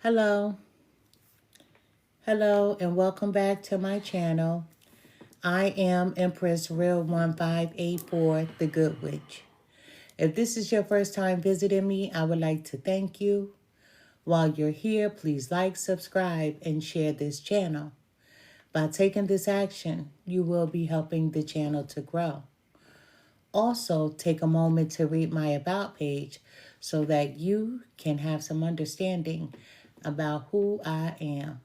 Hello, hello, and welcome back to my channel. I am Empress Real 1584, the Good Witch. If this is your first time visiting me, I would like to thank you. While you're here, please like, subscribe, and share this channel. By taking this action, you will be helping the channel to grow. Also, take a moment to read my About page so that you can have some understanding about who I am.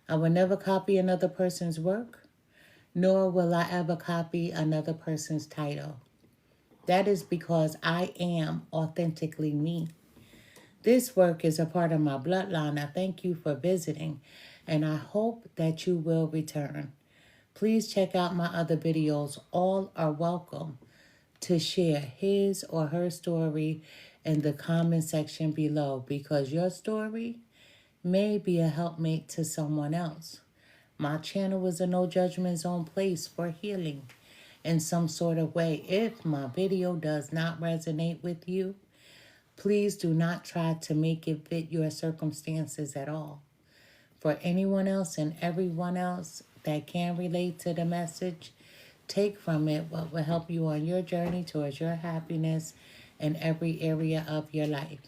I will never copy another person's work, nor will I ever copy another person's title. That is because I am authentically me. This work is a part of my bloodline. I thank you for visiting, and I hope that you will return. Please check out my other videos. All are welcome to share his or her story in the comment section below, because your story may be a helpmate to someone else. My channel is a no judgment zone place for healing in some sort of way. If my video does not resonate with you, please do not try to make it fit your circumstances at all. For anyone else and everyone else that can relate to the message, take from it what will help you on your journey towards your happiness in every area of your life.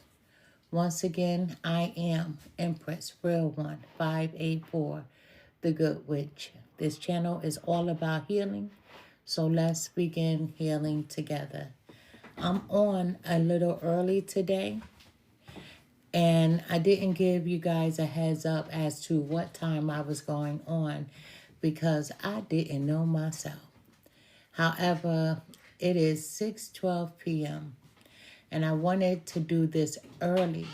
Once again, I am Empress Real 1584, the Good Witch. This channel is all about healing, so let's begin healing together. I'm on a little early today, and I didn't give you guys a heads up as to what time I was going on because I didn't know myself. However, it is 6:12 p.m. and I wanted to do this early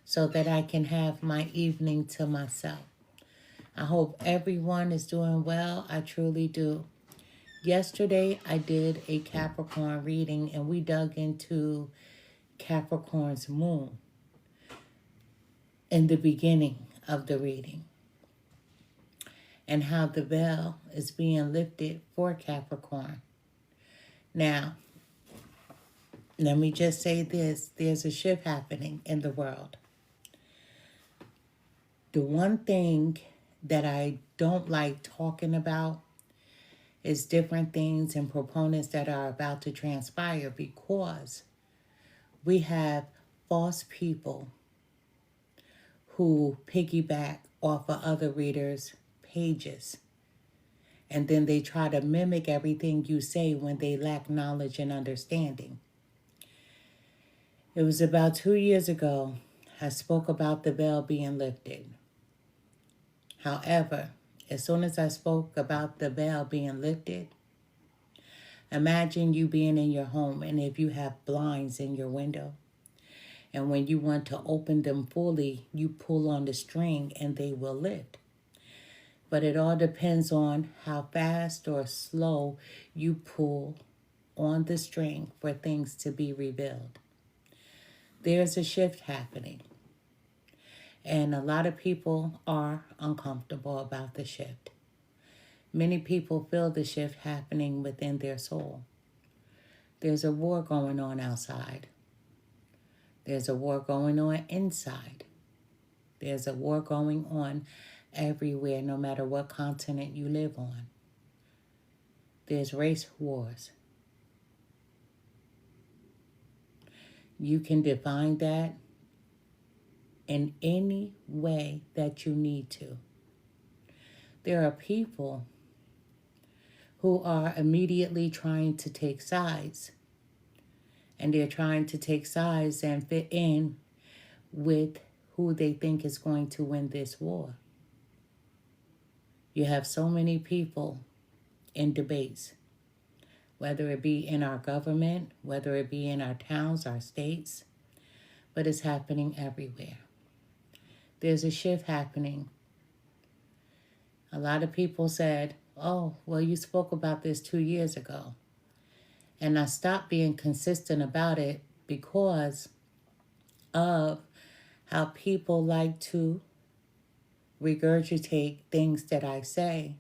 so that I can have my evening to myself. I hope everyone is doing well. I truly do. Yesterday, I did a Capricorn reading, and we dug into Capricorn's moon in the beginning of the reading and how the veil is being lifted for Capricorn. Now, let me just say this. There's a shift happening in the world. The one thing that I don't like talking about is different things and proponents that are about to transpire, because we have false people who piggyback off of other readers' pages, and then they try to mimic everything you say when they lack knowledge and understanding. It was about 2 years ago I spoke about the veil being lifted. However, as soon as I spoke about the veil being lifted, imagine you being in your home, and if you have blinds in your window, and when you want to open them fully, you pull on the string and they will lift. But it all depends on how fast or slow you pull on the string for things to be revealed. There's a shift happening, and a lot of people are uncomfortable about the shift. Many people feel the shift happening within their soul. There's a war going on outside. There's a war going on inside. There's a war going on everywhere, no matter what continent you live on. There's race wars. You can define that in any way that you need to. There are people who are immediately trying to take sides, and they're trying to take sides and fit in with who they think is going to win this war. You have so many people in debates, whether it be in our government, whether it be in our towns, our states, but it's happening everywhere. There's a shift happening. A lot of people said, oh, well, you spoke about this 2 years ago. And I stopped being consistent about it because of how people like to regurgitate things that I say,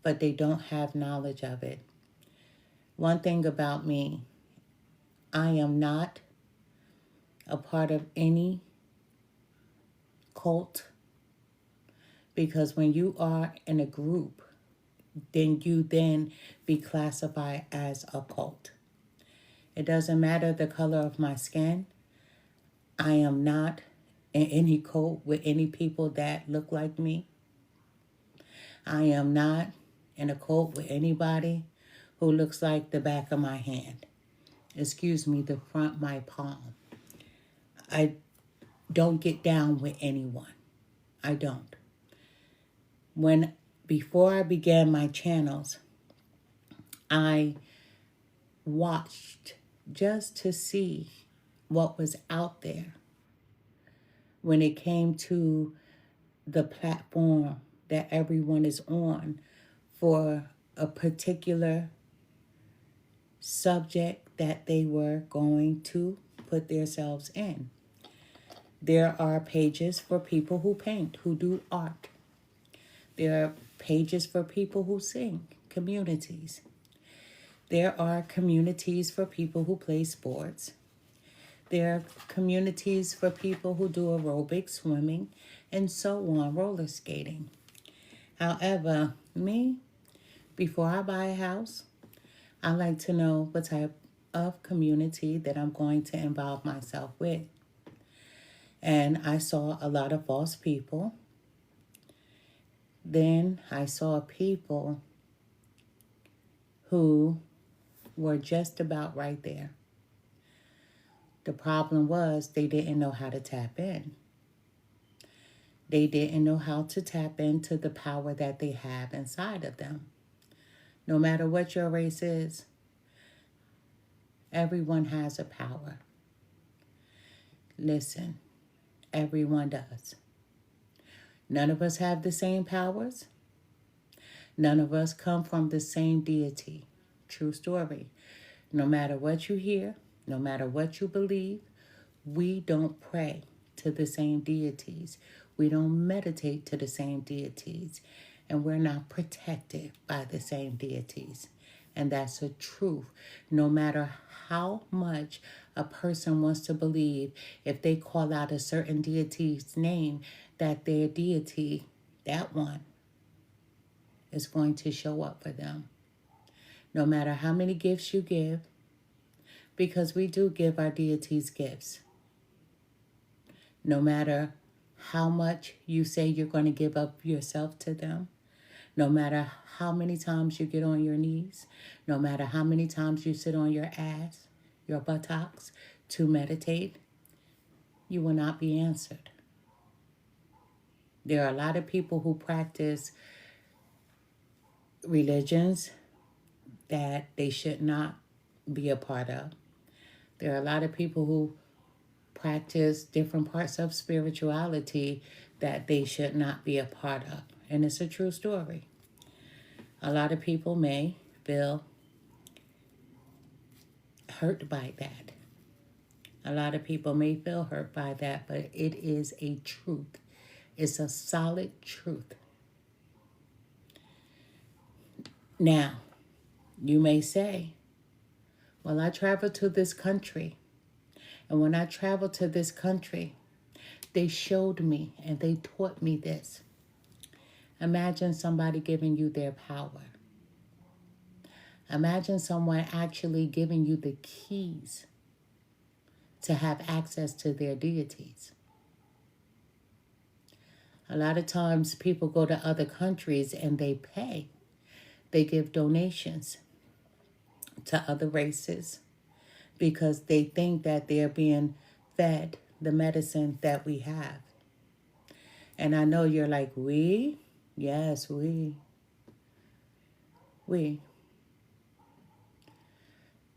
but they don't have knowledge of it. One thing about me, I am not a part of any cult, because when you are in a group, then you then be classified as a cult. It doesn't matter the color of my skin. I am not in any cult with any people that look like me. I am not in a cult with anybody who looks like the back of my hand. Excuse me, the front of my palm. I don't get down with anyone. I don't. Before I began my channels, I watched just to see what was out there when it came to the platform that everyone is on for a particular subject that they were going to put themselves in. There are pages for people who paint, who do art. There are pages for people who sing, communities. There are communities for people who play sports. There are communities for people who do aerobics, swimming, and so on, roller skating. However, me, before I buy a house, I like to know what type of community that I'm going to involve myself with. And I saw a lot of false people. Then I saw people who were just about right there. The problem was they didn't know how to tap in. They didn't know how to tap into the power that they have inside of them. No matter what your race is, everyone has a power. Listen, everyone does. None of us have the same powers. None of us come from the same deity. True story. No matter what you hear, no matter what you believe, we don't pray to the same deities. We don't meditate to the same deities. And we're not protected by the same deities. And that's a truth. No matter how much a person wants to believe, if they call out a certain deity's name, that their deity, that one, is going to show up for them. No matter how many gifts you give, because we do give our deities gifts. No matter how much you say you're going to give up yourself to them, no matter how many times you get on your knees, no matter how many times you sit on your ass, your buttocks, to meditate, you will not be answered. There are a lot of people who practice religions that they should not be a part of. There are a lot of people who practice different parts of spirituality that they should not be a part of. And it's a true story. A lot of people may feel hurt by that. A lot of people may feel hurt by that, but it is a truth. It's a solid truth. Now, you may say, well, I traveled to this country. And when I traveled to this country, they showed me and they taught me this. Imagine somebody giving you their power. Imagine someone actually giving you the keys to have access to their deities. A lot of times people go to other countries and they pay. They give donations to other races because they think that they're being fed the medicine that we have. And I know you're like, we? Yes, we.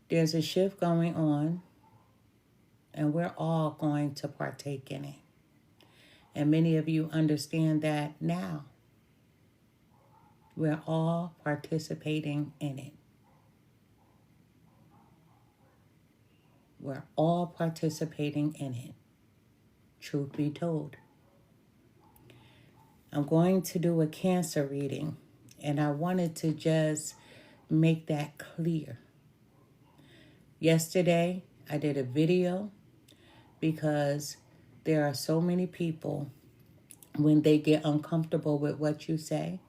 There's a shift going on, and we're all going to partake in it. And many of you understand that now. We're all participating in it. We're all participating in it. Truth be told. I'm going to do a Cancer reading, and I wanted to just make that clear. Yesterday, I did a video because there are so many people when they get uncomfortable with what you say,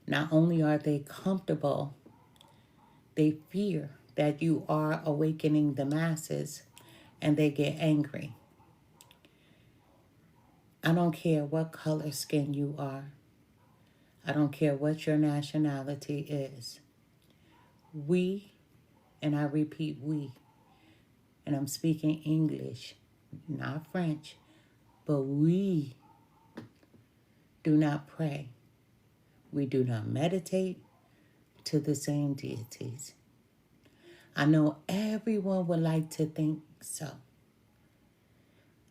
not only are they comfortable, they fear that you are awakening the masses, and they get angry. I don't care what color skin you are. I don't care what your nationality is. We, and I repeat we, and I'm speaking English, not French, but we do not pray. We do not meditate to the same deities. I know everyone would like to think so.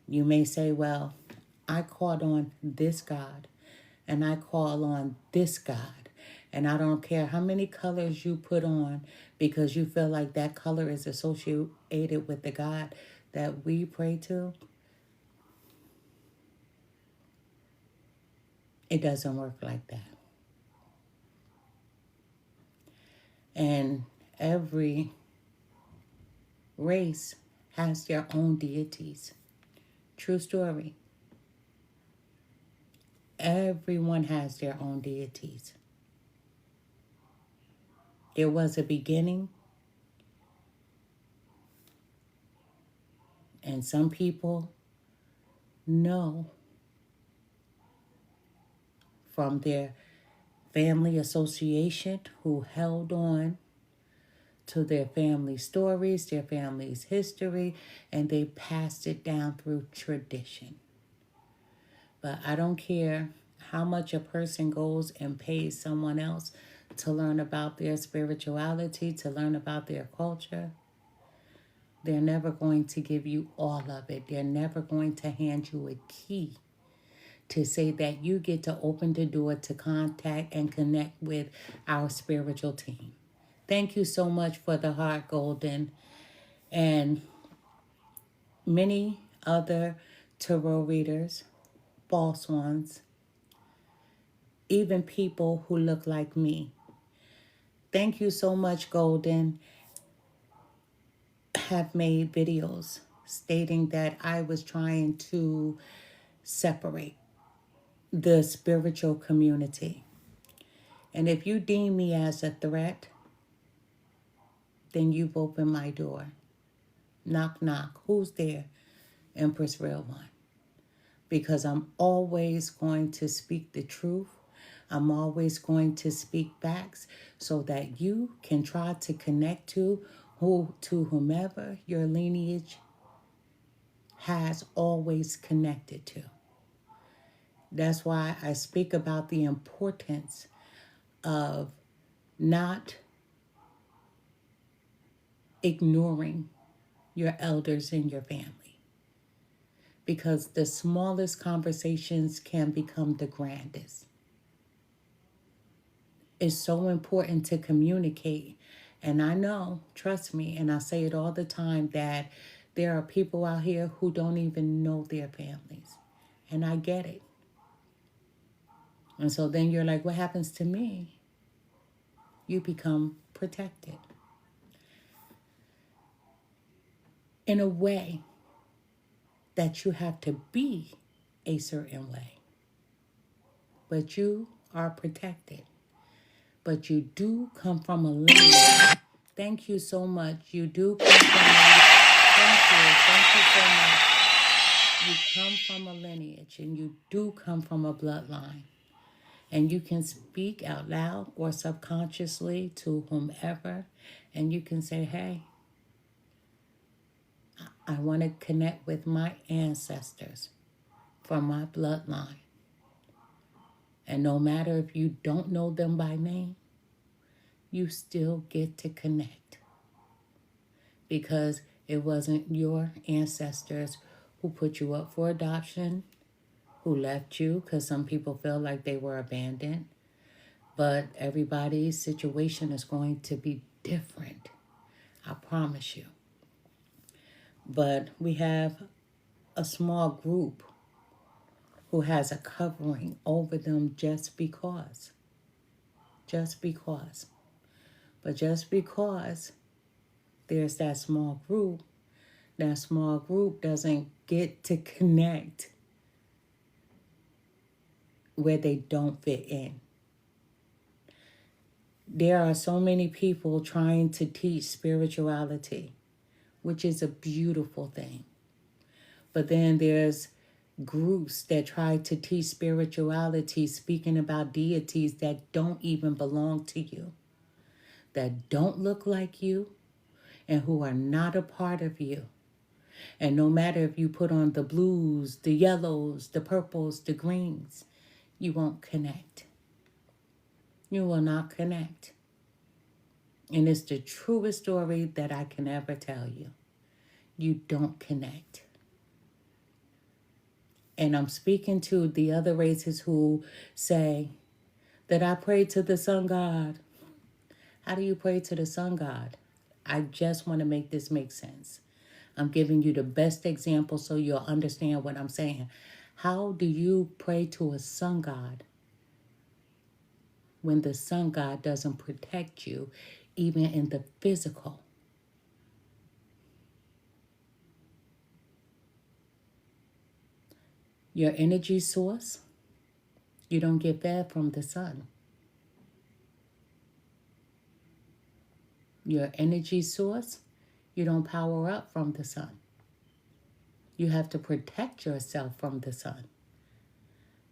You may say, well, I called on this God and I call on this God, and I don't care how many colors you put on because you feel like that color is associated with the God that we pray to. It doesn't work like that. And every race has their own deities. True story. Everyone has their own deities. There was a beginning, and some people know from their family association who held on to their family stories, their family's history, and they passed it down through tradition. But I don't care how much a person goes and pays someone else to learn about their spirituality, to learn about their culture. They're never going to give you all of it. They're never going to hand you a key to say that you get to open the door to contact and connect with our spiritual team. Thank you so much for the heart, Golden, and many other tarot readers, false ones, even people who look like me. Thank you so much, Golden, have made videos stating that I was trying to separate the spiritual community. And if you deem me as a threat, then you've opened my door. Knock, knock. Who's there? Empress Real One. Because I'm always going to speak the truth. I'm always going to speak facts so that you can try to connect to whomever your lineage has always connected to. That's why I speak about the importance of not ignoring your elders in your family, because the smallest conversations can become the grandest. It's so important to communicate. And I know, trust me, and I say it all the time, that there are people out here who don't even know their families. And I get it. And so then you're like, what happens to me? You become protected. In a way that you have to be a certain way. But you are protected. But you do come from a lineage. Thank you so much. You do come from a Thank you so much. You come from a lineage, and you do come from a bloodline. And you can speak out loud or subconsciously to whomever, and you can say, hey, I want to connect with my ancestors from my bloodline. And no matter if you don't know them by name, you still get to connect. Because it wasn't your ancestors who put you up for adoption, who left you, because some people feel like they were abandoned. But everybody's situation is going to be different. I promise you. But we have a small group who has a covering over them just because. Just because. But just because there's that small group That small group doesn't get to connect where they don't fit in. There are so many people trying to teach spirituality, which is a beautiful thing. But then there's groups that try to teach spirituality speaking about deities that don't even belong to you, that don't look like you, and who are not a part of you. And no matter if you put on the blues, the yellows, the purples, the greens, you won't connect. You will not connect. And it's the truest story that I can ever tell you. You don't connect. And I'm speaking to the other races who say that I pray to the sun god. How do you pray to the sun god? I just want to make this make sense. I'm giving you the best example so you'll understand what I'm saying. How do you pray to a sun god when the sun god doesn't protect you, even in the physical? Your energy source, you don't get fed from the sun. Your energy source, you don't power up from the sun. You have to protect yourself from the sun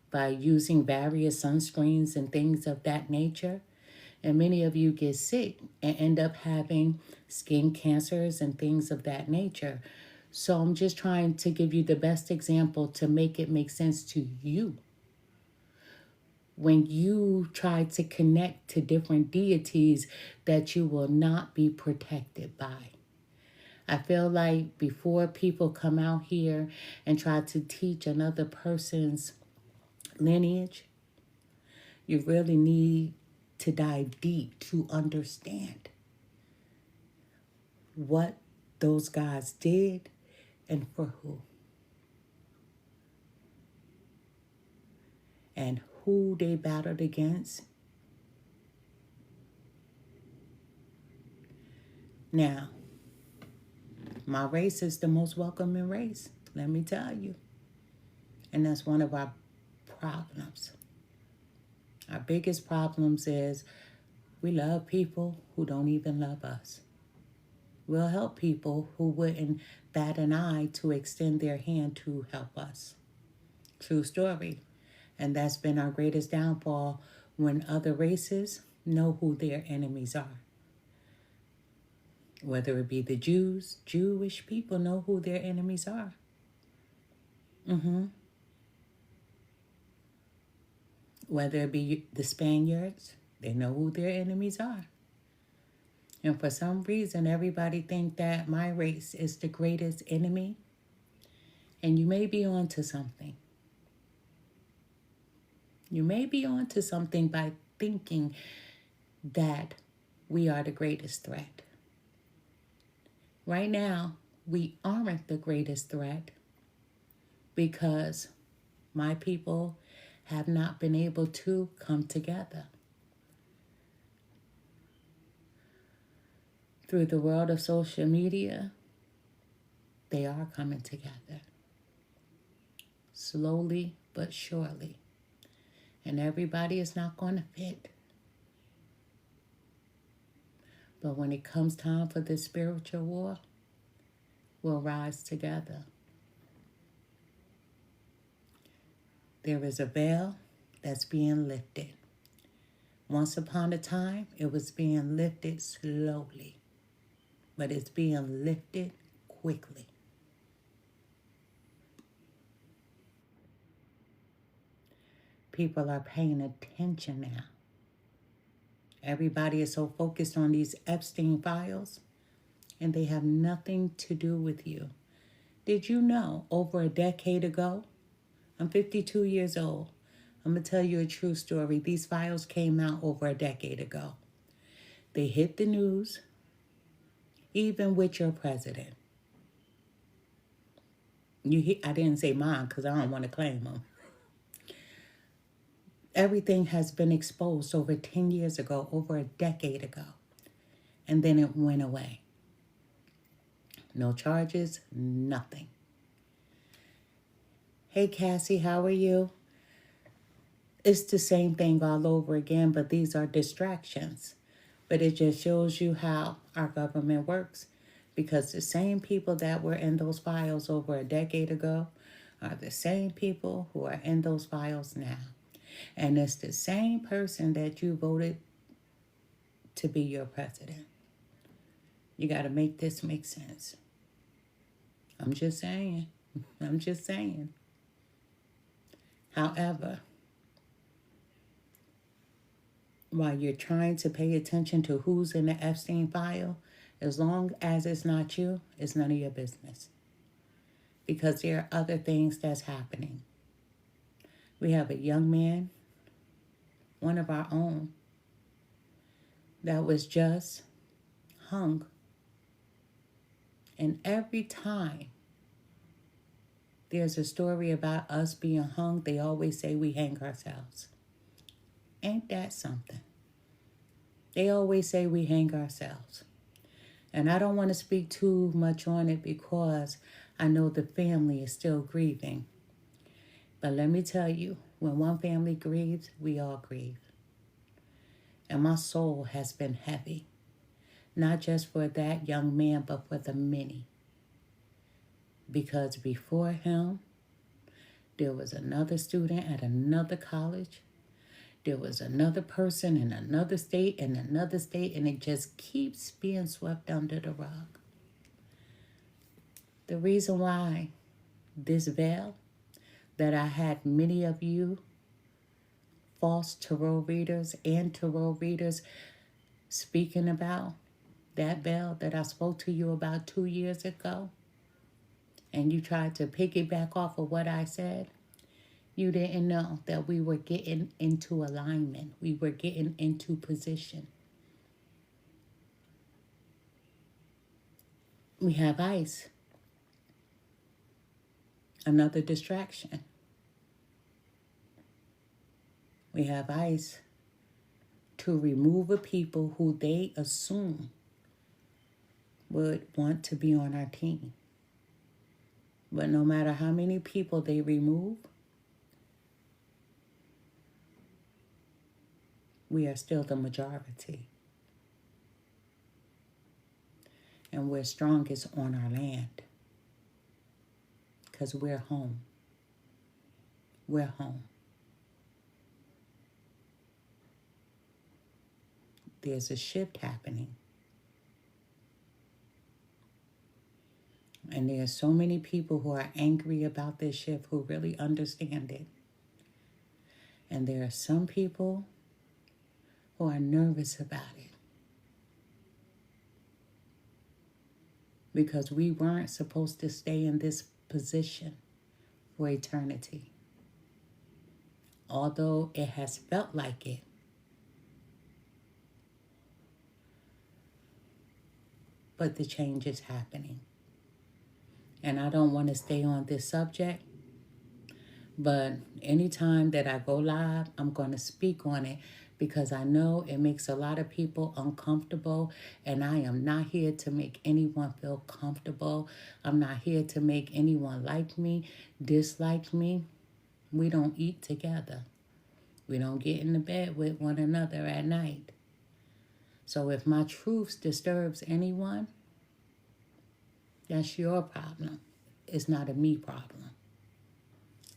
by using various sunscreens and things of that nature. And many of you get sick and end up having skin cancers and things of that nature. So I'm just trying to give you the best example to make it make sense to you. When you try to connect to different deities that you will not be protected by. I feel like before people come out here and try to teach another person's lineage, you really need to dive deep to understand what those guys did and for who. And who they battled against. Now, my race is the most welcoming race, let me tell you. And that's one of our problems. Our biggest problems is we love people who don't even love us. We'll help people who wouldn't bat an eye to extend their hand to help us. True story. And that's been our greatest downfall when other races know who their enemies are. Whether it be the Jews, Jewish people know who their enemies are. Whether it be the Spaniards, they know who their enemies are. And for some reason, everybody think that my race is the greatest enemy. And you may be onto something. You may be onto something by thinking that we are the greatest threat. Right now, we aren't the greatest threat because my people have not been able to come together. Through the world of social media, they are coming together. Slowly but surely. And everybody is not going to fit. But when it comes time for this spiritual war, we'll rise together. There is a veil that's being lifted. Once upon a time, it was being lifted slowly. But it's being lifted quickly. People are paying attention now. Everybody is so focused on these Epstein files, and they have nothing to do with you. Did you know over a decade ago, I'm 52 years old. I'm going to tell you a true story. These files came out over a decade ago. They hit the news, even with your president. I didn't say mine because I don't want to claim them. Everything has been exposed over 10 years ago, over a decade ago. And then it went away. No charges, nothing. Hey, Cassie, how are you? It's the same thing all over again, but these are distractions. But it just shows you how our government works, because the same people that were in those files over a decade ago are the same people who are in those files now. And it's the same person that you voted to be your president. You got to make this make sense. I'm just saying. I'm just saying. However, while you're trying to pay attention to who's in the Epstein file, as long as it's not you, it's none of your business. Because there are other things that's happening. We have a young man, one of our own, that was just hung. And every time there's a story about us being hung, they always say we hang ourselves. Ain't that something? They always say we hang ourselves. And I don't want to speak too much on it because I know the family is still grieving. But let me tell you, when one family grieves, we all grieve. And my soul has been heavy. Not just for that young man, but for the many. Because before him, there was another student at another college. There was another person in another state, and it just keeps being swept under the rug. The reason why this veil that I had many of you false tarot readers and tarot readers speaking about, that veil that I spoke to you about 2 years ago, and you tried to piggyback off of what I said, you didn't know that we were getting into alignment. We were getting into position. We have ICE. Another distraction. We have ICE to remove a people who they assume would want to be on our team. But no matter how many people they remove, we are still the majority. And we're strongest on our land. Because we're home. We're home. There's a shift happening. And there are so many people who are angry about this shift who really understand it. And there are some people who are nervous about it. Because we weren't supposed to stay in this position for eternity. Although it has felt like it. But the change is happening. And I don't want to stay on this subject. But anytime that I go live, I'm going to speak on it. Because I know it makes a lot of people uncomfortable. And I am not here to make anyone feel comfortable. I'm not here to make anyone like me, dislike me. We don't eat together. We don't get in the bed with one another at night. So if my truth disturbs anyone, that's your problem. It's not a me problem.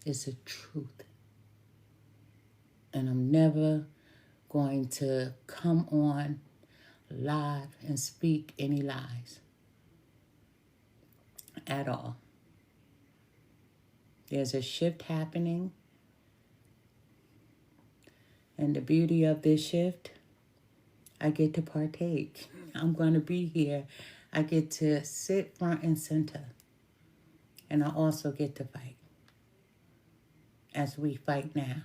It's a truth. And I'm never going to come on live and speak any lies at all. There's a shift happening. And the beauty of this shift, I get to partake. I'm going to be here. I get to sit front and center. And I also get to fight. As we fight now.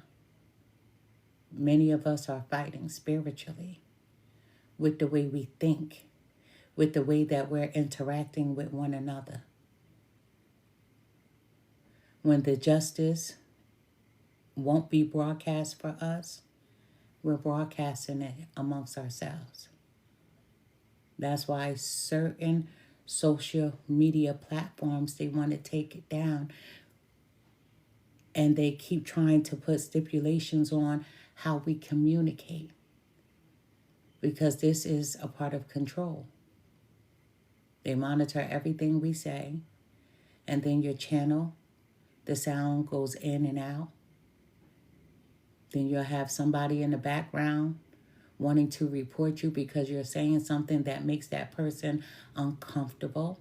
Many of us are fighting spiritually. With the way we think. With the way that we're interacting with one another. When the justice won't be broadcast for us, we're broadcasting it amongst ourselves. That's why certain social media platforms, they want to take it down. And they keep trying to put stipulations on how we communicate, because this is a part of control. They monitor everything we say, and then your channel, the sound goes in and out. Then you'll have somebody in the background wanting to report you because you're saying something that makes that person uncomfortable.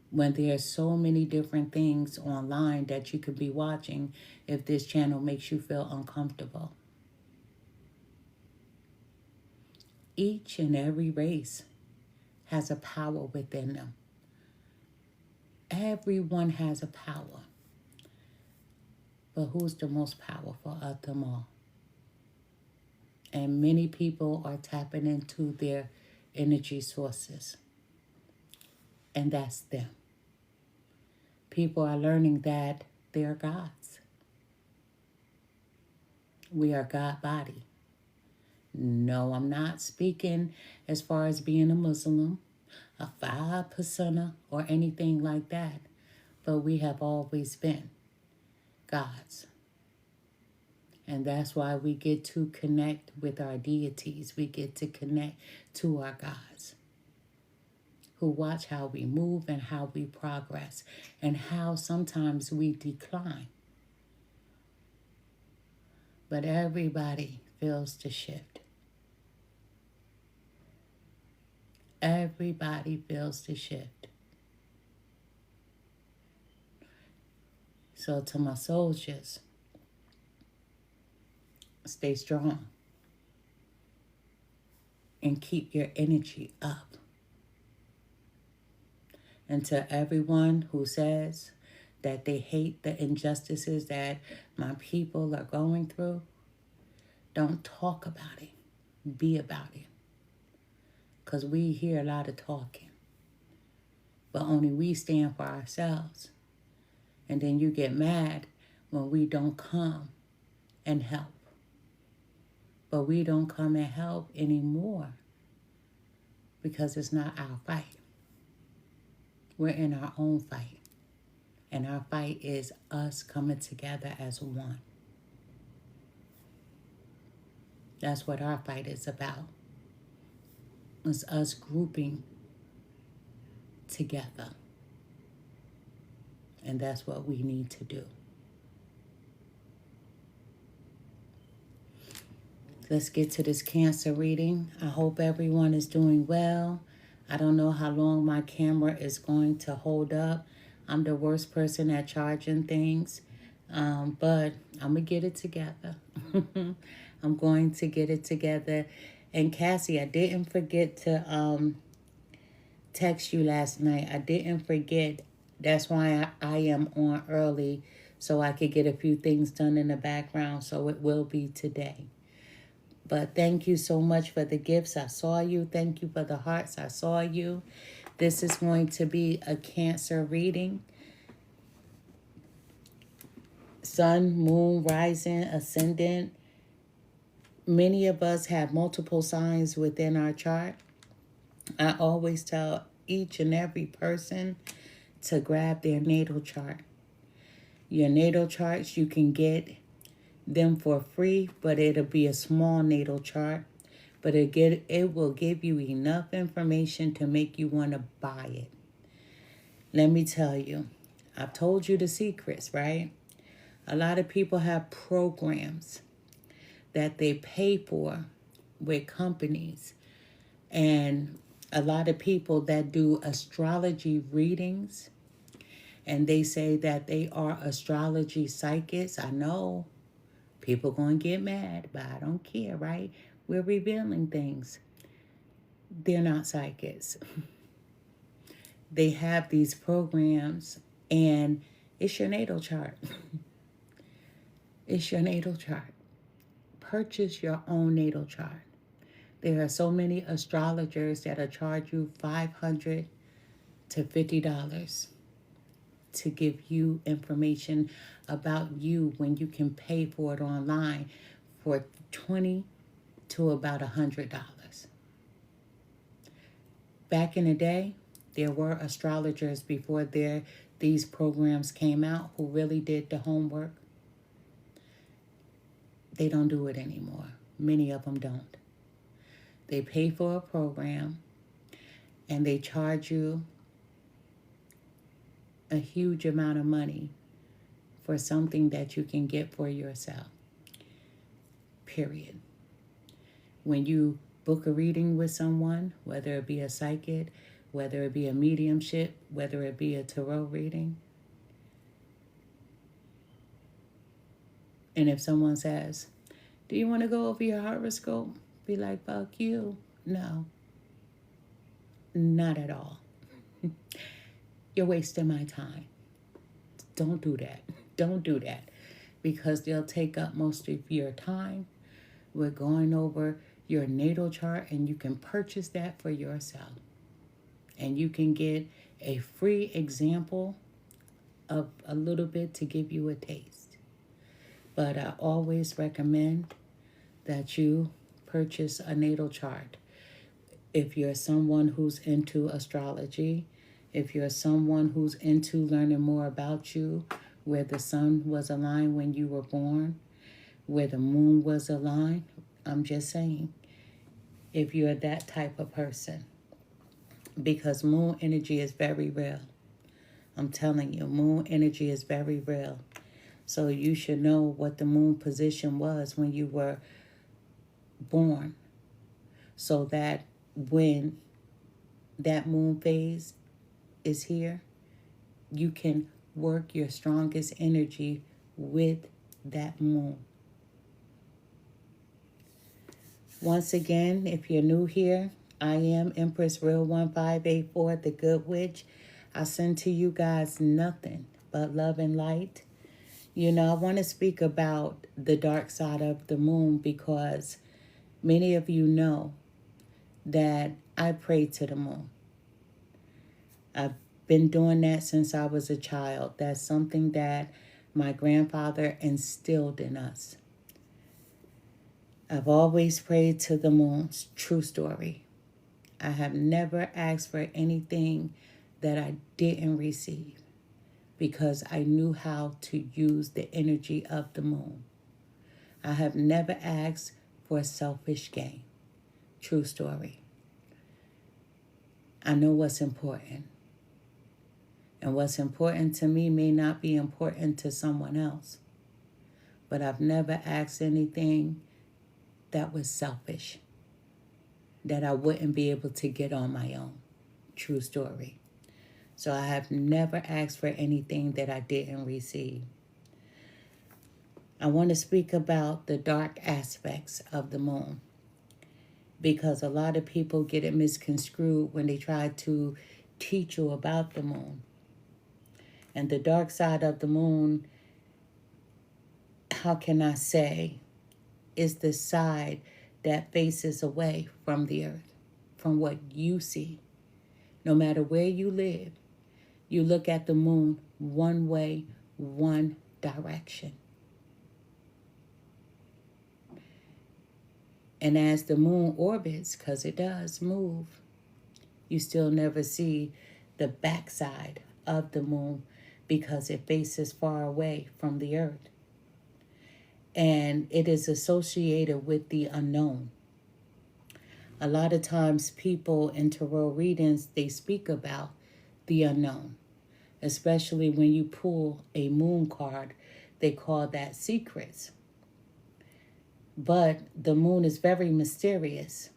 When there's so many different things online that you could be watching, if this channel makes you feel uncomfortable. Each and every race has a power within them. Everyone has a power. But who's the most powerful of them all? And many people are tapping into their energy sources. And that's them. People are learning that they're gods. We are God body. No, I'm not speaking as far as being a Muslim, a 5%er, or anything like that. But we have always been gods. And that's why we get to connect with our deities. We get to connect to our gods, who watch how we move and how we progress and how sometimes we decline. But everybody feels the shift. Everybody feels the shift. So to my soldiers, stay strong and keep your energy up. And to everyone who says that they hate the injustices that my people are going through, don't talk about it. Be about it. Because we hear a lot of talking, but only we stand for ourselves. And then you get mad when we don't come and help. But we don't come and help anymore because it's not our fight. We're in our own fight. And our fight is us coming together as one. That's what our fight is about. It's us grouping together. And that's what we need to do. Let's get to this Cancer reading. I hope everyone is doing well. I don't know how long my camera is going to hold up. I'm the worst person at charging things. But I'm going to get it together. I'm going to get it together. And Cassie, I didn't forget to text you last night. I didn't forget. That's why I am on early, so I could get a few things done in the background. So it will be today. But thank you so much for the gifts. I saw you. Thank you for the hearts. I saw you. This is going to be a Cancer reading. Sun, moon, rising, ascendant. Many of us have multiple signs within our chart. I always tell each and every person to grab their natal chart. Your natal charts, you can get them for free, but it'll be a small natal chart. But it will give you enough information to make you want to buy it. Let me tell you, I've told you the secrets, right? A lot of people have programs that they pay for with companies. And a lot of people that do astrology readings, and they say that they are astrology psychics. I know people going to get mad, but I don't care, right? We're revealing things. They're not psychics. They have these programs, and it's your natal chart. It's your natal chart. Purchase your own natal chart. There are so many astrologers that'll charge you $500 to $50 to give you information about you when you can pay for it online for $20 to about $100. Back in the day, There were astrologers before these programs came out who really did the homework. They don't do it anymore. Many of them don't. They pay for a program and they charge you a huge amount of money for something that you can get for yourself. Period. When you book a reading with someone, whether it be a psychic, whether it be a mediumship, whether it be a tarot reading, and if someone says, do you want to go over your horoscope? Be like, fuck you. No, not at all. You're wasting my time. Don't do that. Don't do that. Because they'll take up most of your time. We're going over your natal chart, and you can purchase that for yourself. And you can get a free example of a little bit to give you a taste. But I always recommend that you purchase a natal chart. If you're someone who's into astrology, if you're someone who's into learning more about you, where the sun was aligned when you were born, where the moon was aligned, I'm just saying, if you're that type of person, because moon energy is very real. I'm telling you, moon energy is very real. So you should know what the moon position was when you were born, so that when that moon phase is here, you can work your strongest energy with that moon. Once again, if you're new here, I am Empress Real 1584, the Good Witch. I send to you guys nothing but love and light. You know, I want to speak about the dark side of the moon because many of you know that I pray to the moon. I've been doing that since I was a child. That's something that my grandfather instilled in us. I've always prayed to the moon. True story. I have never asked for anything that I didn't receive because I knew how to use the energy of the moon. I have never asked for selfish gain. True story. I know what's important. And what's important to me may not be important to someone else. But I've never asked anything that was selfish, that I wouldn't be able to get on my own. True story. So I have never asked for anything that I didn't receive. I want to speak about the dark aspects of the moon, because a lot of people get it misconstrued when they try to teach you about the moon. And the dark side of the moon, how can I say, is the side that faces away from the earth, from what you see. No matter where you live, you look at the moon one way, one direction. And as the moon orbits, because it does move, you still never see the backside of the moon because it faces far away from the earth. And it is associated with the unknown. A lot of times people in tarot readings, they speak about the unknown, especially when you pull a moon card, they call that secrets. But the moon is very mysterious.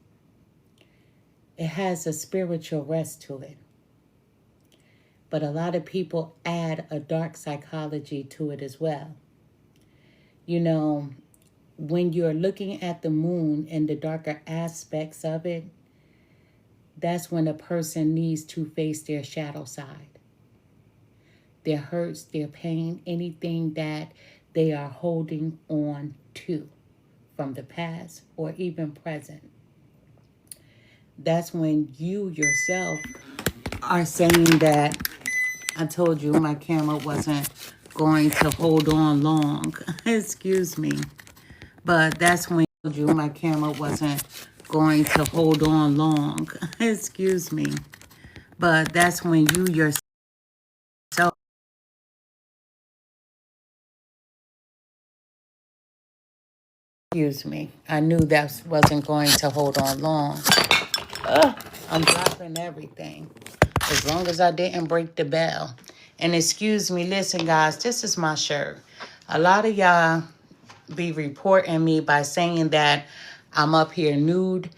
It has a spiritual rest to it. But a lot of people add a dark psychology to it as well. You know, when you're looking at the moon and the darker aspects of it, that's when a person needs to face their shadow side. Their hurts, their pain, anything that they are holding on to from the past or even present. That's when you yourself are saying that, I told you my camera wasn't going to hold on long. Excuse me. But that's when I told you my camera wasn't going to hold on long. Excuse me. But that's when you yourself, excuse me, I knew that wasn't going to hold on long. I'm dropping everything. As long as I didn't break the bell. And excuse me, listen guys, this is my shirt. A lot of y'all be reporting me by saying that I'm up here nude.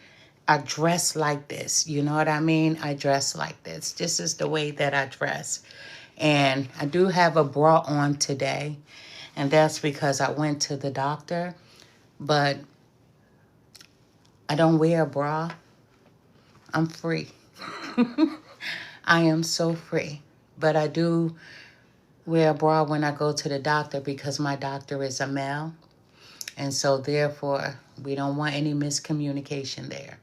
I dress like this. You know what I mean? I dress like this. This is the way that I dress. And I do have a bra on today. And that's because I went to the doctor. But I don't wear a bra. I'm free. I am so free. But I do wear a bra when I go to the doctor because my doctor is a male. And so therefore, we don't want any miscommunication there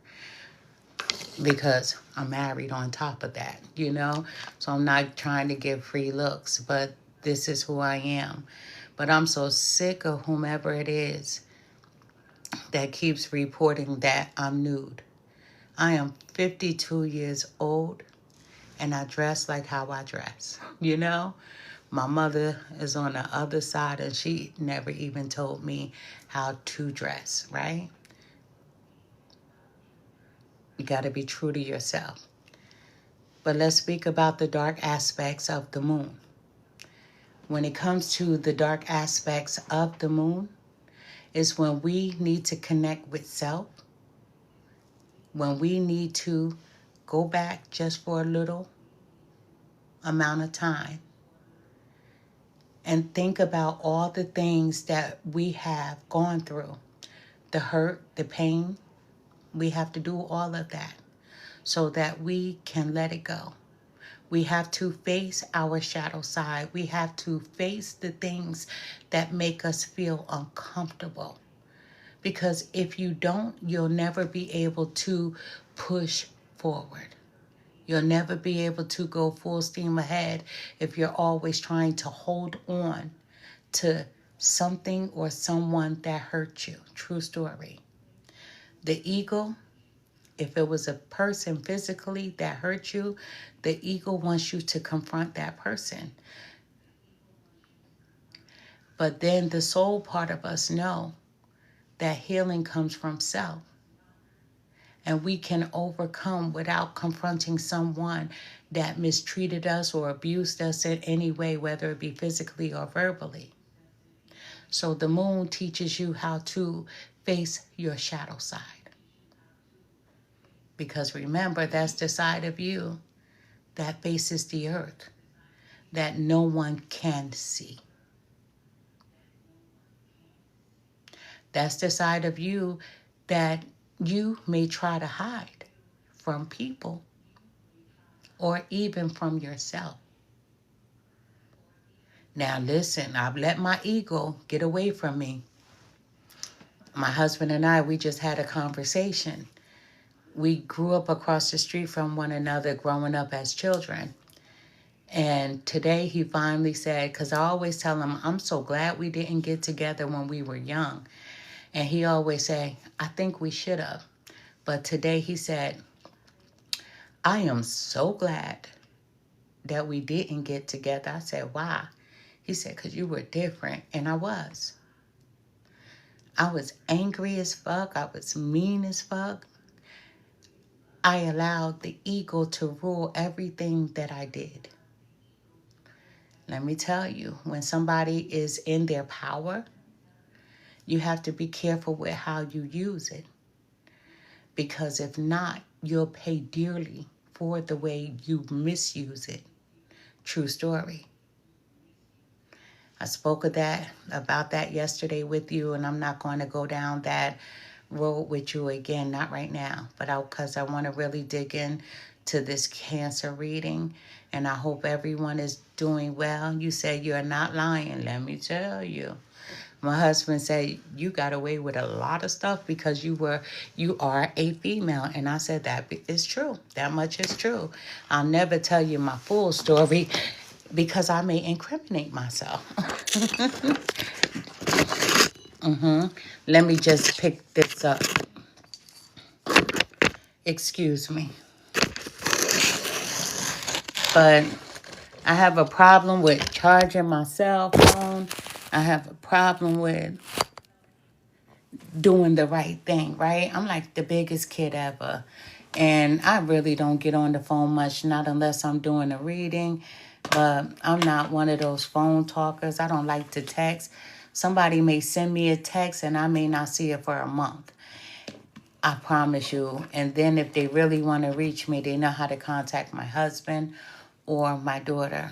because I'm married on top of that, you know? So I'm not trying to give free looks, but this is who I am. But I'm so sick of whomever it is that keeps reporting that I'm nude. I am 52 years old and I dress like how I dress, you know? My mother is on the other side and she never even told me how to dress, right? You got to be true to yourself. But let's speak about the dark aspects of the moon. When it comes to the dark aspects of the moon, is when we need to connect with self, when we need to go back just for a little amount of time and think about all the things that we have gone through, the hurt, the pain. We have to do all of that so that we can let it go. We have to face our shadow side. We have to face the things that make us feel uncomfortable. Because if you don't, you'll never be able to push forward. You'll never be able to go full steam ahead if you're always trying to hold on to something or someone that hurt you. True story. The ego, if it was a person physically that hurt you, the ego wants you to confront that person. But then the soul part of us know that healing comes from self. And we can overcome without confronting someone that mistreated us or abused us in any way, whether it be physically or verbally. So the moon teaches you how to face your shadow side. Because remember, that's the side of you that faces the earth that no one can see. That's the side of you that you may try to hide from people or even from yourself. Now listen, I've let my ego get away from me. My husband and I, we just had a conversation. We grew up across the street from one another growing up as children. And today he finally said, because I always tell him, I'm so glad we didn't get together when we were young. And he always say, I think we should have. But today he said, I am so glad that we didn't get together. I said, why? He said, because you were different. And I was. I was angry as fuck. I was mean as fuck. I allowed the ego to rule everything that I did. Let me tell you, when somebody is in their power, you have to be careful with how you use it. Because if not, you'll pay dearly for the way you misuse it. True story. I spoke about that yesterday with you, and I'm not going to go down that road with you again, not right now, but because I want to really dig in to this Cancer reading, and I hope everyone is doing well. You said you're not lying. Let me tell you. My husband said you got away with a lot of stuff because you are a female. And I said that is true. That much is true. I'll never tell you my full story because I may incriminate myself. Let me just pick this up. Excuse me. But I have a problem with charging my cell phone. I have a problem with doing the right thing, right? I'm like the biggest kid ever. And I really don't get on the phone much, not unless I'm doing a reading. But I'm not one of those phone talkers. I don't like to text. Somebody may send me a text and I may not see it for a month. I promise you. And then if they really want to reach me, they know how to contact my husband or my daughter.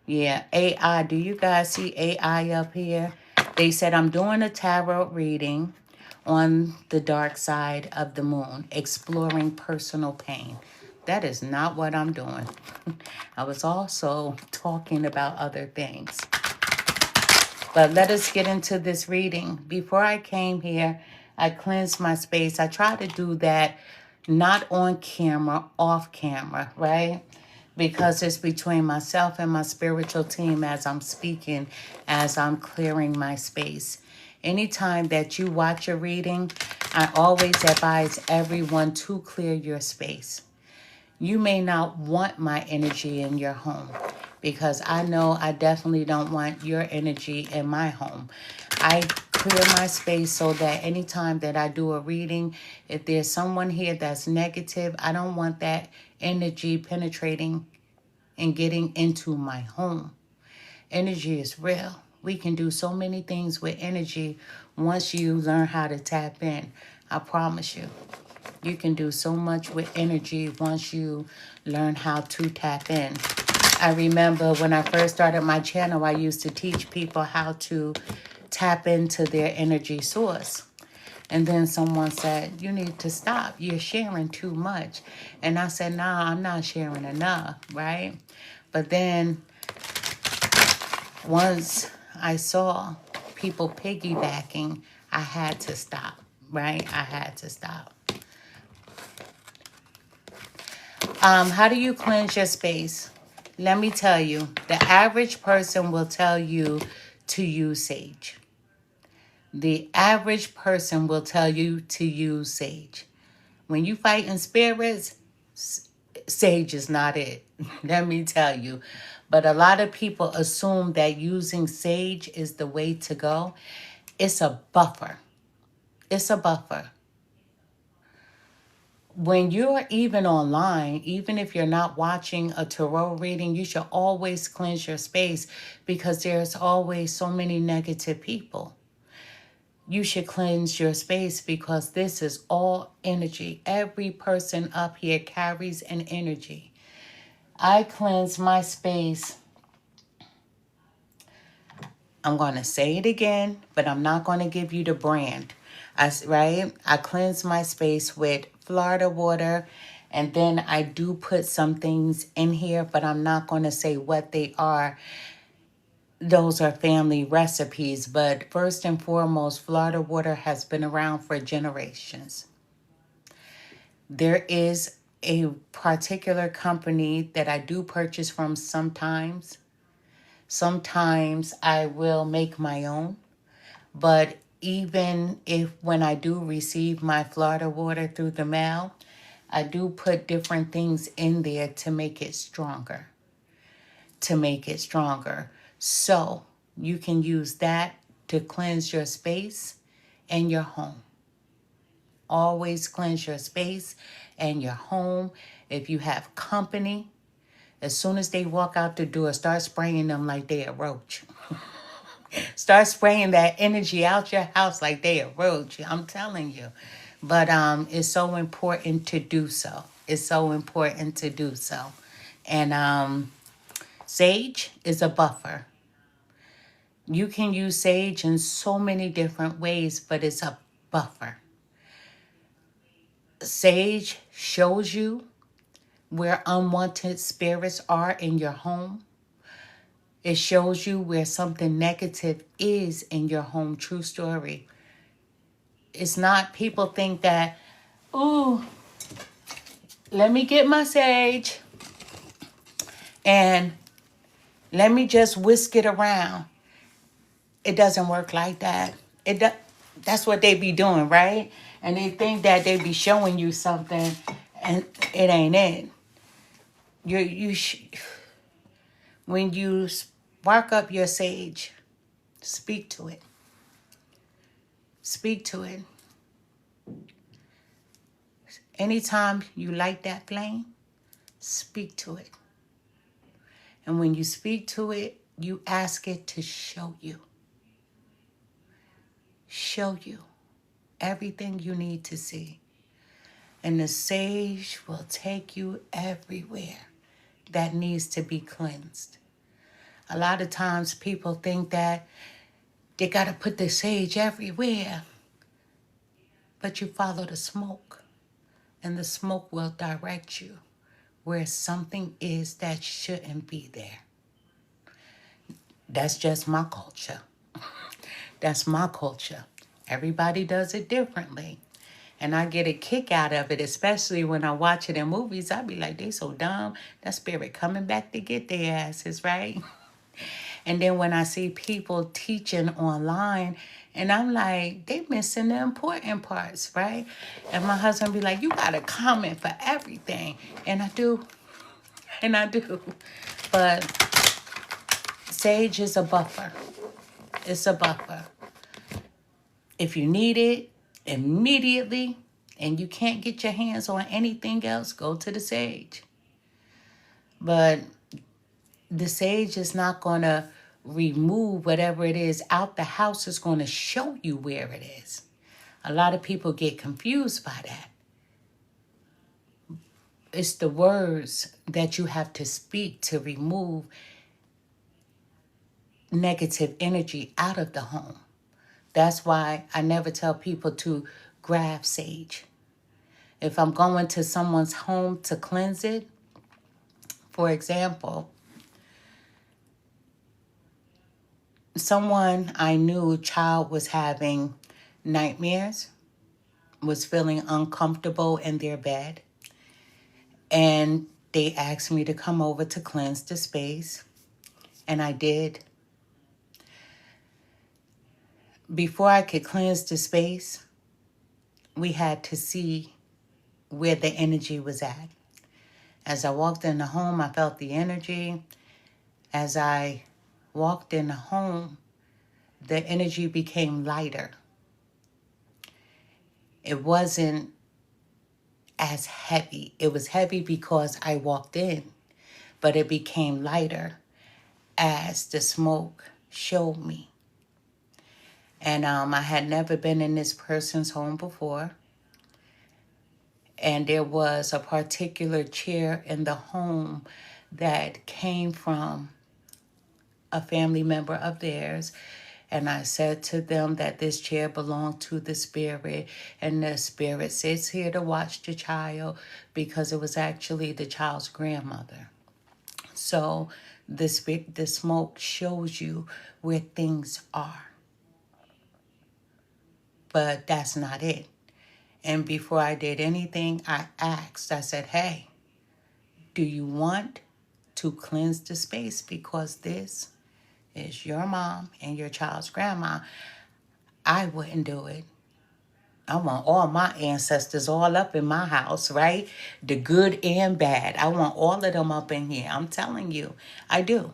Yeah, AI. Do you guys see AI up here? They said I'm doing a tarot reading on the dark side of the moon, exploring personal pain. That is not what I'm doing. I was also talking about other things. But let us get into this reading. Before I came here, I cleansed my space. I try to do that not on camera, off camera, right? Because it's between myself and my spiritual team as I'm speaking, as I'm clearing my space. Anytime that you watch a reading, I always advise everyone to clear your space. You may not want my energy in your home because I know I definitely don't want your energy in my home. I clear my space so that anytime that I do a reading, if there's someone here that's negative, I don't want that energy penetrating and getting into my home. Energy is real. We can do so many things with energy once you learn how to tap in. I promise you. You can do so much with energy once you learn how to tap in. I remember when I first started my channel, I used to teach people how to tap into their energy source. And then someone said, you need to stop. You're sharing too much. And I said, nah, I'm not sharing enough, right? But then once I saw people piggybacking, I had to stop, right? I had to stop. How do you cleanse your space? Let me tell you, the average person will tell you to use sage. The average person will tell you to use sage. When you fight in spirits, sage is not it. Let me tell you. But a lot of people assume that using sage is the way to go. It's a buffer. It's a buffer. When you're even online, even if you're not watching a tarot reading, you should always cleanse your space because there's always so many negative people. You should cleanse your space because this is all energy. Every person up here carries an energy. I cleanse my space. I'm going to say it again, but I'm not going to give you the brand. I cleanse my space with Florida water, and then I do put some things in here, but I'm not going to say what they are. Those are family recipes, but first and foremost, Florida water has been around for generations. There is a particular company that I do purchase from sometimes. Sometimes I will make my own. But even if when I do receive my Florida water through the mail, I do put different things in there to make it stronger. So you can use that to cleanse your space and your home. Always cleanse your space and your home. If you have company, as soon as they walk out the door, start spraying them like they're a roach. Start spraying that energy out your house like they a roach. I'm telling you. But it's so important to do so. It's so important to do so. And sage is a buffer. You can use sage in so many different ways, but it's a buffer. Sage shows you where unwanted spirits are in your home. It shows you where something negative is in your home. True story. It's not, people think that, ooh, let me get my sage and let me just whisk it around. It doesn't work like that. That's what they be doing, right? And they think that they be showing you something And it ain't it. When you spark up your sage, speak to it. Speak to it. Anytime you light that flame, speak to it. And when you speak to it, you ask it to show you. Show you everything you need to see. And the sage will take you everywhere that needs to be cleansed. A lot of times people think that they got to put the sage everywhere. But you follow the smoke. And the smoke will direct you where something is that shouldn't be there. That's just my culture. That's my culture. Everybody does it differently. And I get a kick out of it, especially when I watch it in movies. I be like, they so dumb. That spirit coming back to get their asses, right? And then when I see people teaching online, and I'm like, they missing the important parts, right? And my husband be like, you got to comment for everything. And I do. And I do. But sage is a buffer. It's a buffer. If you need it immediately and you can't get your hands on anything else, go to the sage. But the sage is not going to remove whatever it is out the house. It's going to show you where it is. A lot of people get confused by that. It's the words that you have to speak to remove negative energy out of the home. That's why I never tell people to grab sage. If I'm going to someone's home to cleanse it, for example, someone I knew, child was having nightmares, was feeling uncomfortable in their bed, and they asked me to come over to cleanse the space, and I did. Before I could cleanse the space, we had to see where the energy was at. As I walked in the home, I felt the energy. As I walked in the home, the energy became lighter. It wasn't as heavy. It was heavy because I walked in, but it became lighter as the smoke showed me. And I had never been in this person's home before. And there was a particular chair in the home that came from a family member of theirs. And I said to them that this chair belonged to the spirit, and the spirit sits here to watch the child, because it was actually the child's grandmother. So the smoke shows you where things are. But that's not it. And before I did anything, I asked, I said, hey, do you want to cleanse the space? Because this is your mom and your child's grandma. I wouldn't do it. I want all my ancestors all up in my house, right? The good and bad. I want all of them up in here. I'm telling you, I do.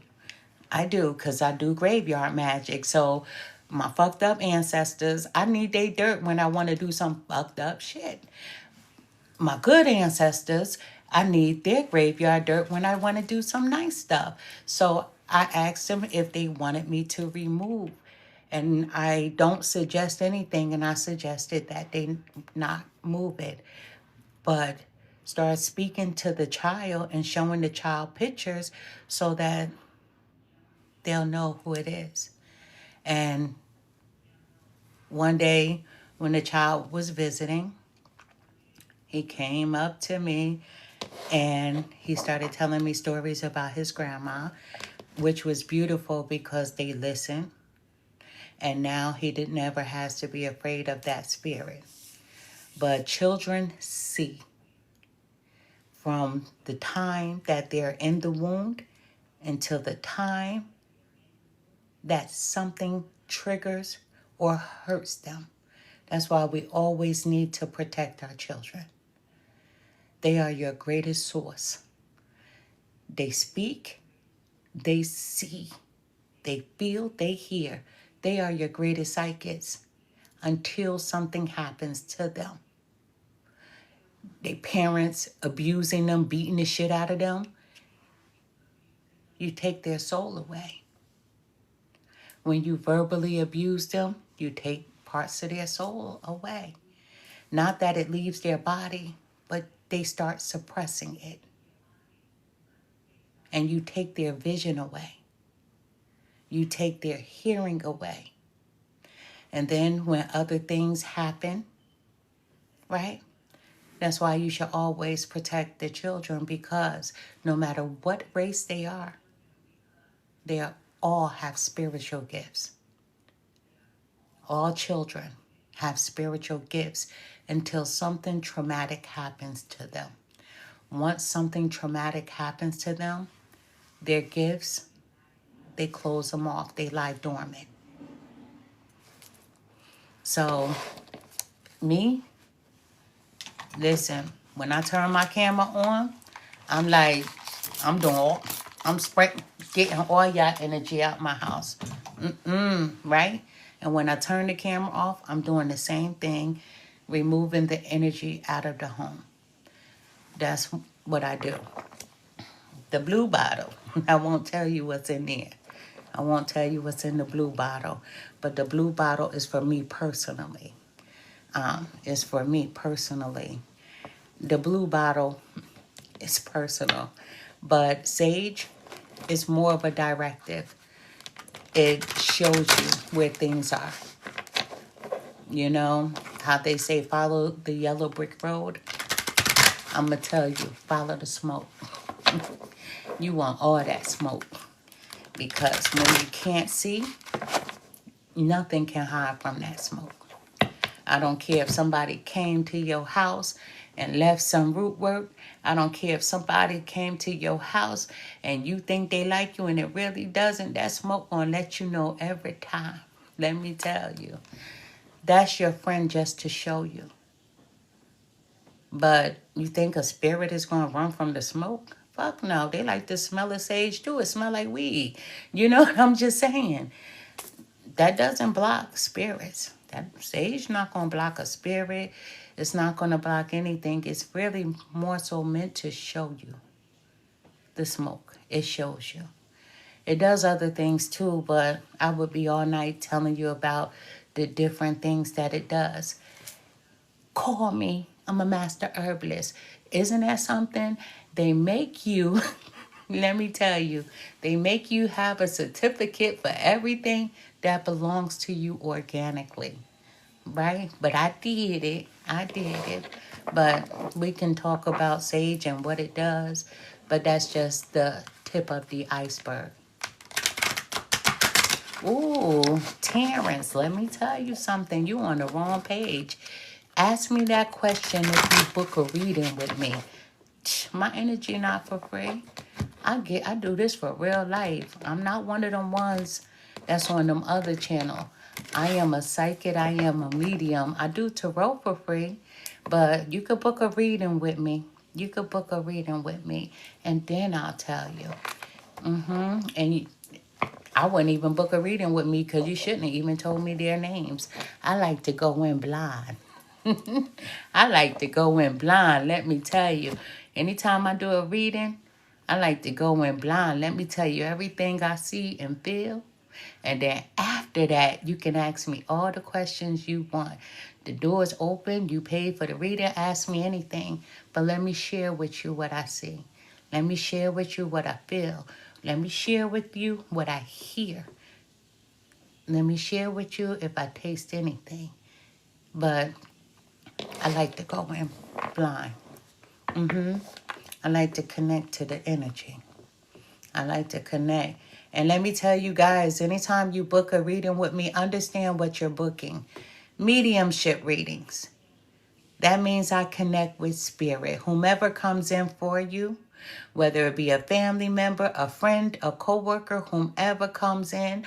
I do, because I do graveyard magic. So my fucked up ancestors, I need their dirt when I want to do some fucked up shit. My good ancestors, I need their graveyard dirt when I want to do some nice stuff. So I asked them if they wanted me to remove. And I don't suggest anything, and I suggested that they not move it. But start speaking to the child and showing the child pictures so that they'll know who it is. And one day when the child was visiting, he came up to me and he started telling me stories about his grandma, which was beautiful because they listened. And now he never has to be afraid of that spirit. But children see from the time that they're in the womb until the time that something triggers or hurts them. That's why we always need to protect our children. They are your greatest source. They speak, they see, they feel, they hear. They are your greatest psychics until something happens to them. Their parents abusing them, beating the shit out of them. You take their soul away. When you verbally abuse them, you take parts of their soul away. Not that it leaves their body, but they start suppressing it. And you take their vision away. You take their hearing away. And then when other things happen, right? That's why you should always protect the children, because no matter what race they all have spiritual gifts. All children have spiritual gifts until something traumatic happens to them. Once something traumatic happens to them, their gifts, they close them off. They lie dormant. So, me, listen, when I turn my camera on, I'm like, I'm getting all y'all energy out my house. Right? And when I turn the camera off, I'm doing the same thing, removing the energy out of the home. That's what I do. The blue bottle, I won't tell you what's in there. I won't tell you what's in the blue bottle. But the blue bottle is for me personally. It's for me personally. The blue bottle is personal. But sage is more of a directive. It shows you where things are. You know, how they say follow the yellow brick road? I'm going to tell you, follow the smoke. You want all that smoke. Because when you can't see, nothing can hide from that smoke. I don't care if somebody came to your house and left some root work. I don't care if somebody came to your house and you think they like you and it really doesn't. That smoke gonna let you know every time. Let me tell you. That's your friend just to show you. But you think a spirit is gonna run from the smoke? Fuck no. They like the smell of sage too. It smell like weed. You know what I'm just saying? That doesn't block spirits. That sage not going to block a spirit. It's not going to block anything. It's really more so meant to show you the smoke. It shows you. It does other things too, but I would be all night telling you about the different things that it does. Call me. I'm a master herbalist. Isn't that something? They make you, let me tell you, they make you have a certificate for everything that belongs to you organically, right? But I did it. But we can talk about sage and what it does, but that's just the tip of the iceberg. Ooh, Terrence, let me tell you something. You on the wrong page. Ask me that question if you book a reading with me. My energy not for free. I do this for real life. I'm not one of them ones that's on them other channel. I am a psychic. I am a medium. I do tarot for free, but you could book a reading with me. You could book a reading with me, and then I'll tell you. And I wouldn't even book a reading with me because you shouldn't have even told me their names. I like to go in blind. I like to go in blind, let me tell you. Anytime I do a reading, I like to go in blind. Let me tell you everything I see and feel. And then after that, you can ask me all the questions you want. The door is open. You pay for the reading. Ask me anything. But let me share with you what I see. Let me share with you what I feel. Let me share with you what I hear. Let me share with you if I taste anything. But I like to go in blind. I like to connect to the energy. I like to connect. And let me tell you guys, anytime you book a reading with me, understand what you're booking. Mediumship readings. That means I connect with spirit. Whomever comes in for you, whether it be a family member, a friend, a coworker, whomever comes in,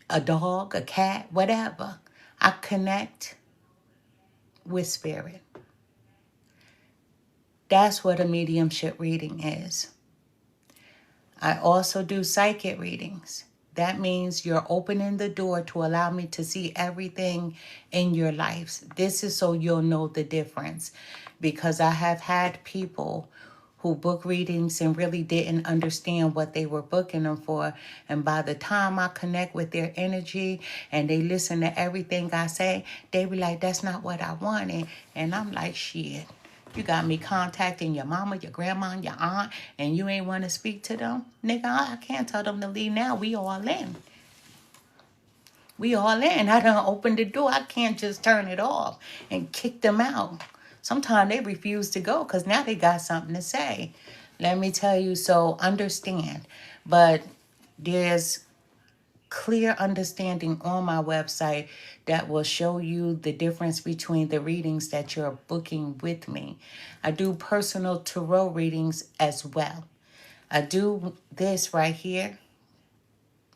a dog, a cat, whatever, I connect with spirit. That's what a mediumship reading is. I also do psychic readings. That means you're opening the door to allow me to see everything in your life. This is so you'll know the difference. Because I have had people who book readings and really didn't understand what they were booking them for. And by the time I connect with their energy and they listen to everything I say, they be like, that's not what I wanted. And I'm like, shit. You got me contacting your mama, your grandma, your aunt, and you ain't want to speak to them? Nigga, I can't tell them to leave now. We all in. We all in. I done opened the door. I can't just turn it off and kick them out. Sometimes they refuse to go because now they got something to say. Let me tell you, so understand. But there's clear understanding on my website that will show you the difference between the readings that you're booking with me. I do personal tarot readings as well. I do this right here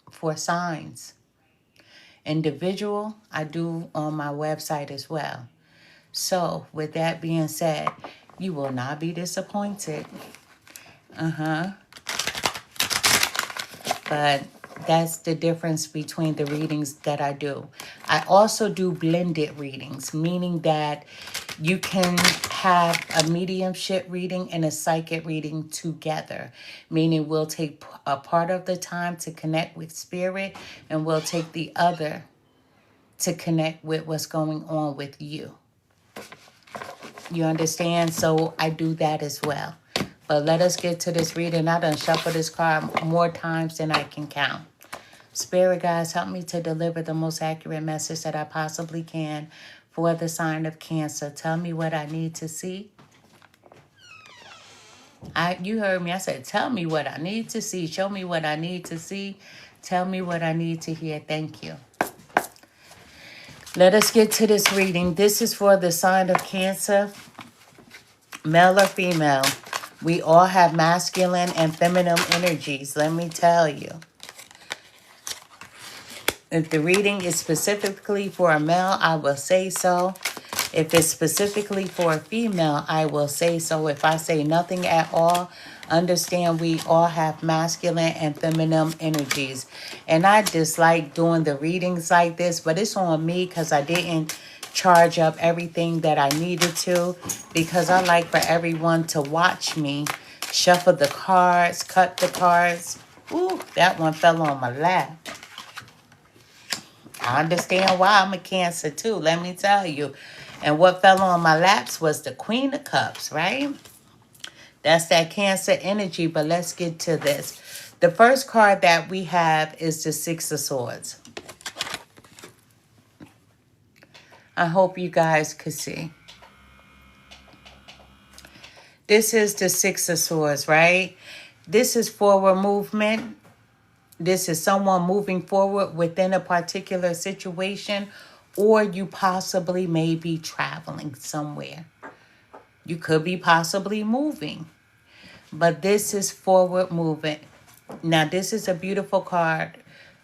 for signs. Individual, I do on my website as well. So with that being said, you will not be disappointed. But that's the difference between the readings that I do. I also do blended readings, meaning that you can have a mediumship reading and a psychic reading together, meaning we'll take a part of the time to connect with spirit and we'll take the other to connect with what's going on with you. You understand? So I do that as well. But let us get to this reading. I done shuffled this card more times than I can count. Spirit guides, help me to deliver the most accurate message that I possibly can for the sign of Cancer. Tell me what I need to see. You heard me. I said, tell me what I need to see. Show me what I need to see. Tell me what I need to hear. Thank you. Let us get to this reading. This is for the sign of Cancer, male or female. We all have masculine and feminine energies, let me tell you. If the reading is specifically for a male, I will say so. If it's specifically for a female, I will say so. If I say nothing at all, understand we all have masculine and feminine energies. And I dislike doing the readings like this, but it's on me because I didn't charge up everything that I needed to, because I like for everyone to watch me shuffle the cards, cut the cards. Ooh, that one fell on my lap. I understand why I'm a Cancer too, let me tell you. And what fell on my laps was the Queen of Cups, right? That's that Cancer energy, but let's get to this. The first card that we have is the Six of Swords. I hope you guys could see. This is the Six of Swords, right? This is forward movement. This is someone moving forward within a particular situation, or you possibly may be traveling somewhere. You could be possibly moving, but this is forward movement. Now, this is a beautiful card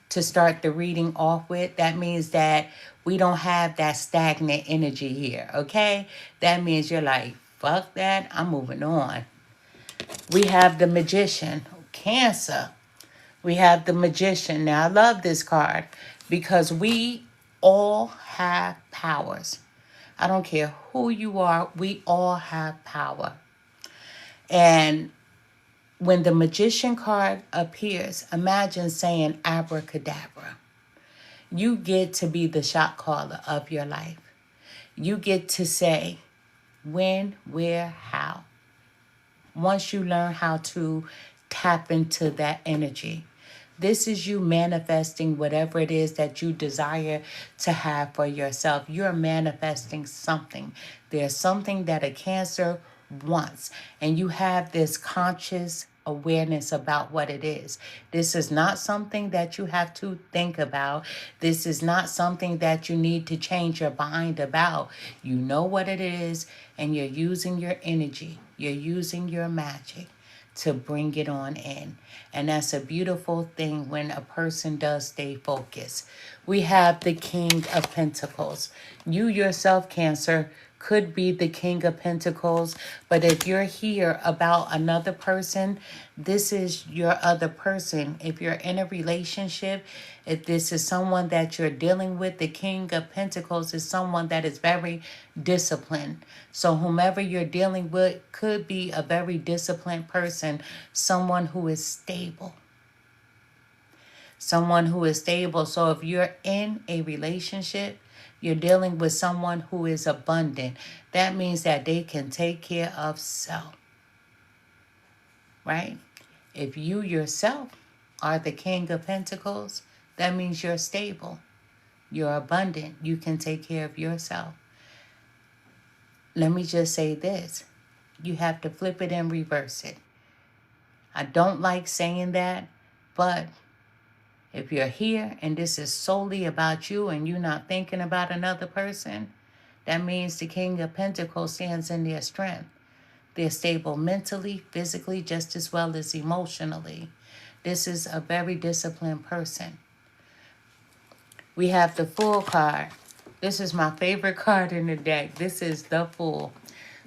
to start the reading off with. That means that we don't have that stagnant energy here, okay? That means you're like, fuck that, I'm moving on. We have the Magician, Cancer. We have the Magician. Now, I love this card because we all have powers. I don't care who you are. We all have power. And when the Magician card appears, imagine saying abracadabra. You get to be the shot caller of your life. You get to say when, where, how. Once you learn how to tap into that energy. This is you manifesting whatever it is that you desire to have for yourself. You're manifesting something. There's something that a Cancer wants, and you have this conscious awareness about what it is. This is not something that you have to think about. This is not something that you need to change your mind about. You know what it is, and you're using your energy. You're using your magic to bring it on in. And that's a beautiful thing when a person does stay focused. We have the King of Pentacles. You yourself, Cancer, could be the King of Pentacles. But if you're here about another person, this is your other person. If you're in a relationship, if this is someone that you're dealing with, the King of Pentacles is someone that is very disciplined. So whomever you're dealing with could be a very disciplined person, someone who is stable. Someone who is stable. So if you're in a relationship, you're dealing with someone who is abundant. That means that they can take care of self, right? If you yourself are the King of Pentacles, that means you're stable. You're abundant. You can take care of yourself. Let me just say this. You have to flip it and reverse it. I don't like saying that, but if you're here and this is solely about you and you're not thinking about another person, that means the King of Pentacles stands in their strength. They're stable mentally, physically, just as well as emotionally. This is a very disciplined person. We have the Fool card. This is my favorite card in the deck. This is the Fool.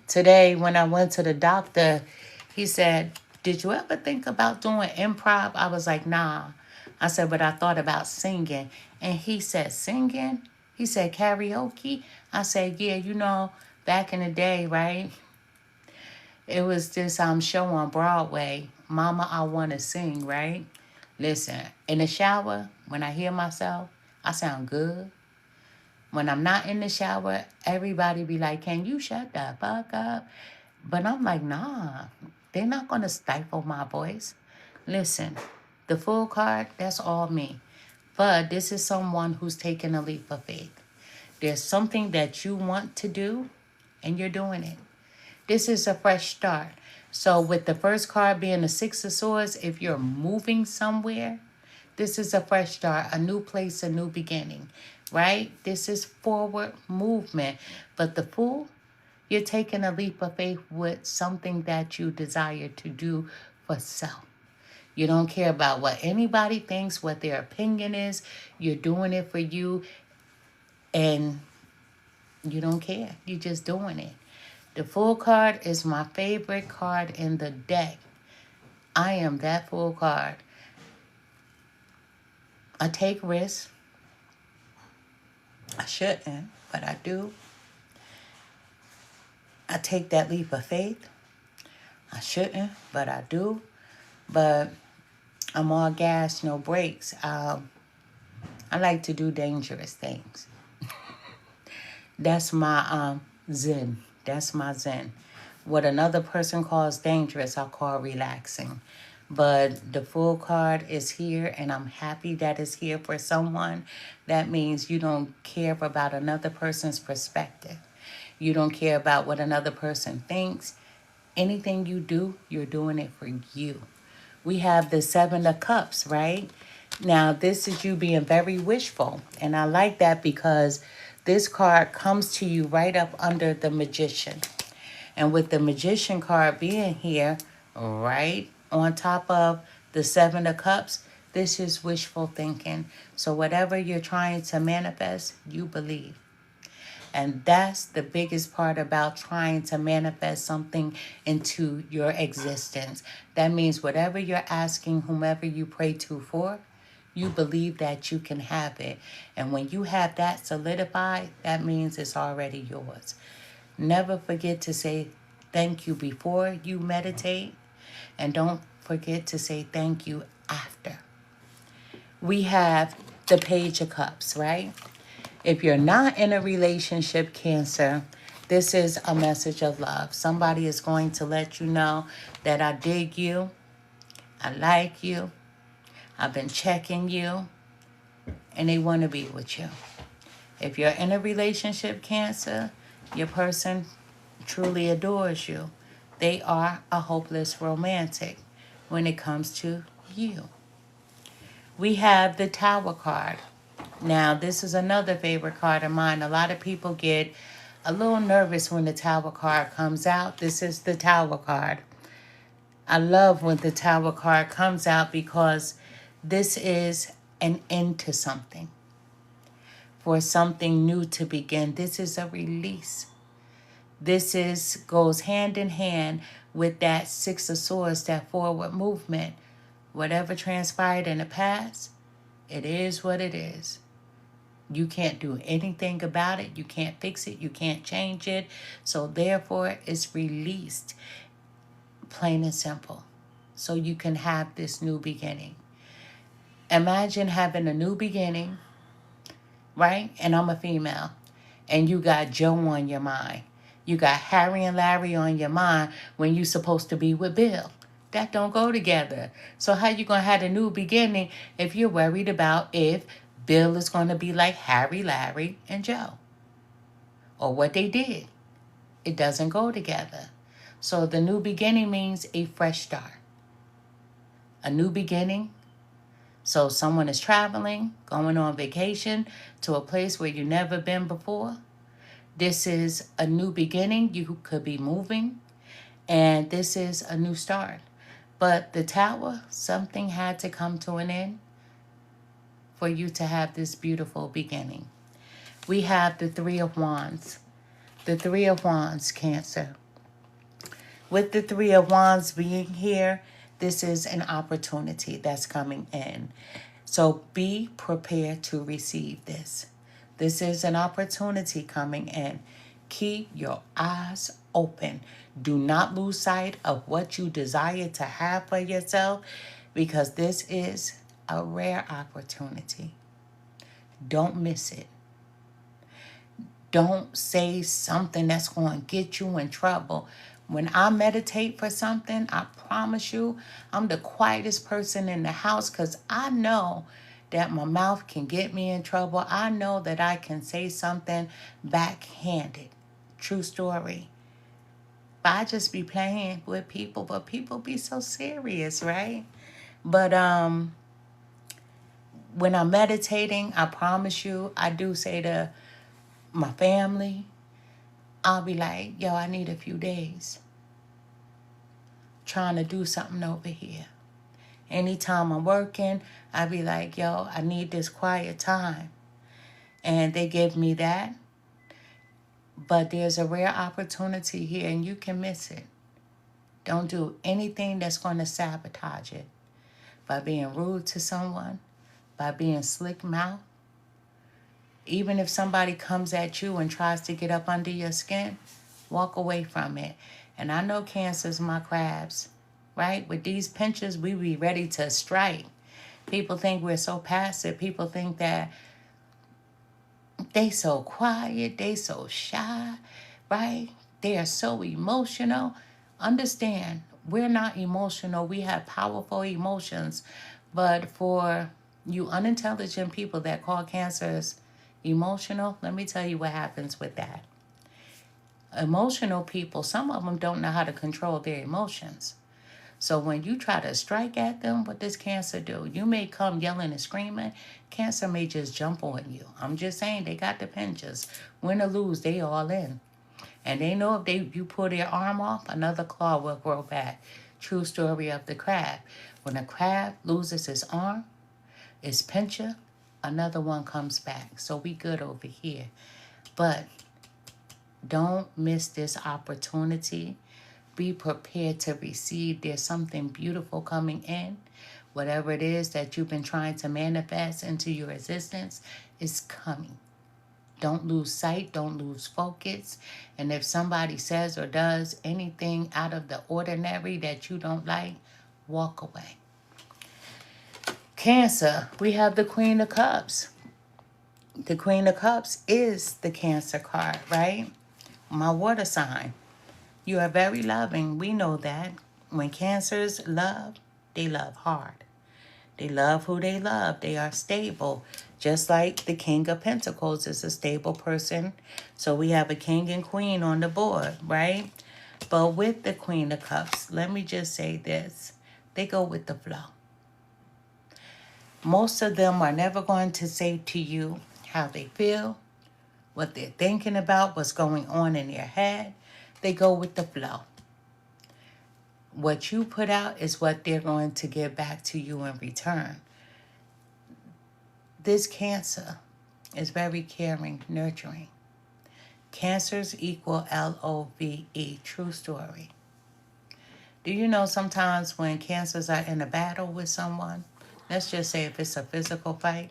Today, when I went to the doctor, he said, "Did you ever think about doing improv?" I was like, "Nah." I said, "But I thought about singing." And he said, "Singing?" He said, "Karaoke?" I said, "Yeah, back in the day, right? It was this show on Broadway, Mama, I Want to Sing," right? Listen, in the shower, when I hear myself, I sound good. When I'm not in the shower, everybody be like, "Can you shut the fuck up?" But I'm like, nah, they're not going to stifle my voice. Listen, the Fool card, that's all me. But this is someone who's taking a leap of faith. There's something that you want to do, and you're doing it. This is a fresh start. So with the first card being the Six of Swords, if you're moving somewhere, this is a fresh start, a new place, a new beginning, right? This is forward movement. But the Fool, you're taking a leap of faith with something that you desire to do for self. You don't care about what anybody thinks, what their opinion is. You're doing it for you, and you don't care. You're just doing it. The Fool card is my favorite card in the deck. I am that Fool card. I take risks. I shouldn't, but I do. I take that leap of faith. I shouldn't, but I do. But I'm all gas, no brakes. I like to do dangerous things. That's my zen. That's my zen. What another person calls dangerous, I call relaxing. But the Fool card is here, and I'm happy that it's here for someone. That means you don't care about another person's perspective. You don't care about what another person thinks. Anything you do, you're doing it for you. We have the Seven of Cups, right? Now, this is you being very wishful. And I like that because this card comes to you right up under the Magician. And with the Magician card being here, right on top of the Seven of Cups, this is wishful thinking. So whatever you're trying to manifest, you believe. And that's the biggest part about trying to manifest something into your existence. That means whatever you're asking whomever you pray to for, you believe that you can have it. And when you have that solidified, that means it's already yours. Never forget to say thank you before you meditate. And don't forget to say thank you after. We have the Page of Cups, right? If you're not in a relationship, Cancer, this is a message of love. Somebody is going to let you know that I dig you, I like you, I've been checking you, and they want to be with you. If you're in a relationship, Cancer, your person truly adores you. They are a hopeless romantic when it comes to you. We have the Tower card. Now, this is another favorite card of mine. A lot of people get a little nervous when the Tower card comes out. This is the Tower card. I love when the Tower card comes out because this is an end to something. For something new to begin. This is a release. Goes hand in hand with that Six of Swords, that forward movement. Whatever transpired in the past, it is what it is. You can't do anything about it. You can't fix it. You can't change it. So therefore, it's released, plain and simple. So you can have this new beginning. Imagine having a new beginning, right? And I'm a female. And you got Joe on your mind. You got Harry and Larry on your mind when you're supposed to be with Bill. That don't go together. So how you going to have a new beginning if you're worried about if Bill is going to be like Harry, Larry, and Joe? Or what they did. It doesn't go together. So the new beginning means a fresh start. A new beginning. So someone is traveling, going on vacation to a place where you've never been before. This is a new beginning. You could be moving. And this is a new start. But the Tower, something had to come to an end for you to have this beautiful beginning. We have the Three of Wands. The Three of Wands, Cancer. With the Three of Wands being here, this is an opportunity that's coming in. So be prepared to receive this. This is an opportunity coming in. Keep your eyes open. Do not lose sight of what you desire to have for yourself, because this is a rare opportunity. Don't miss it. Don't say something that's going to get you in trouble. When I meditate for something, I promise you, I'm the quietest person in the house, because I know that my mouth can get me in trouble. I know that I can say something backhanded. True story. I just be playing with people, but people be so serious, right? But when I'm meditating, I promise you, I do say to my family, I'll be like, yo, I need a few days. Trying to do something over here. Anytime I'm working, I be like, yo, I need this quiet time. And they give me that. But there's a rare opportunity here and you can miss it. Don't do anything that's going to sabotage it. By being rude to someone, by being slick-mouthed. Even if somebody comes at you and tries to get up under your skin, walk away from it. And I know Cancer's my crabs, right? With these pinches, we be ready to strike. People think we're so passive. People think that they so quiet, they so shy, right? They are so emotional. Understand, we're not emotional. We have powerful emotions. But for you unintelligent people that call Cancers emotional, let me tell you what happens with that. Emotional people, some of them don't know how to control their emotions. So when you try to strike at them, what does Cancer do? You may come yelling and screaming. Cancer may just jump on you. I'm just saying, they got the pinches. Win or lose, they all in. And they know if you pull their arm off, another claw will grow back. True story of the crab. When a crab loses his arm, his pincher, another one comes back. So we good over here. But don't miss this opportunity. Be prepared to receive. There's something beautiful coming in. Whatever it is that you've been trying to manifest into your existence is coming. Don't lose sight. Don't lose focus. And if somebody says or does anything out of the ordinary that you don't like, walk away. Cancer, we have the Queen of Cups. The Queen of Cups is the Cancer card, right? My water sign. You are very loving. We know that. When Cancers love, they love hard. They love who they love. They are stable. Just like the King of Pentacles is a stable person. So we have a King and Queen on the board, right? But with the Queen of Cups, let me just say this. They go with the flow. Most of them are never going to say to you how they feel, what they're thinking about, what's going on in their head. They go with the flow. What you put out is what they're going to give back to you in return. This Cancer is very caring, nurturing. Cancers equal LOVE, true story. Do you know sometimes when cancers are in a battle with someone, let's just say if it's a physical fight,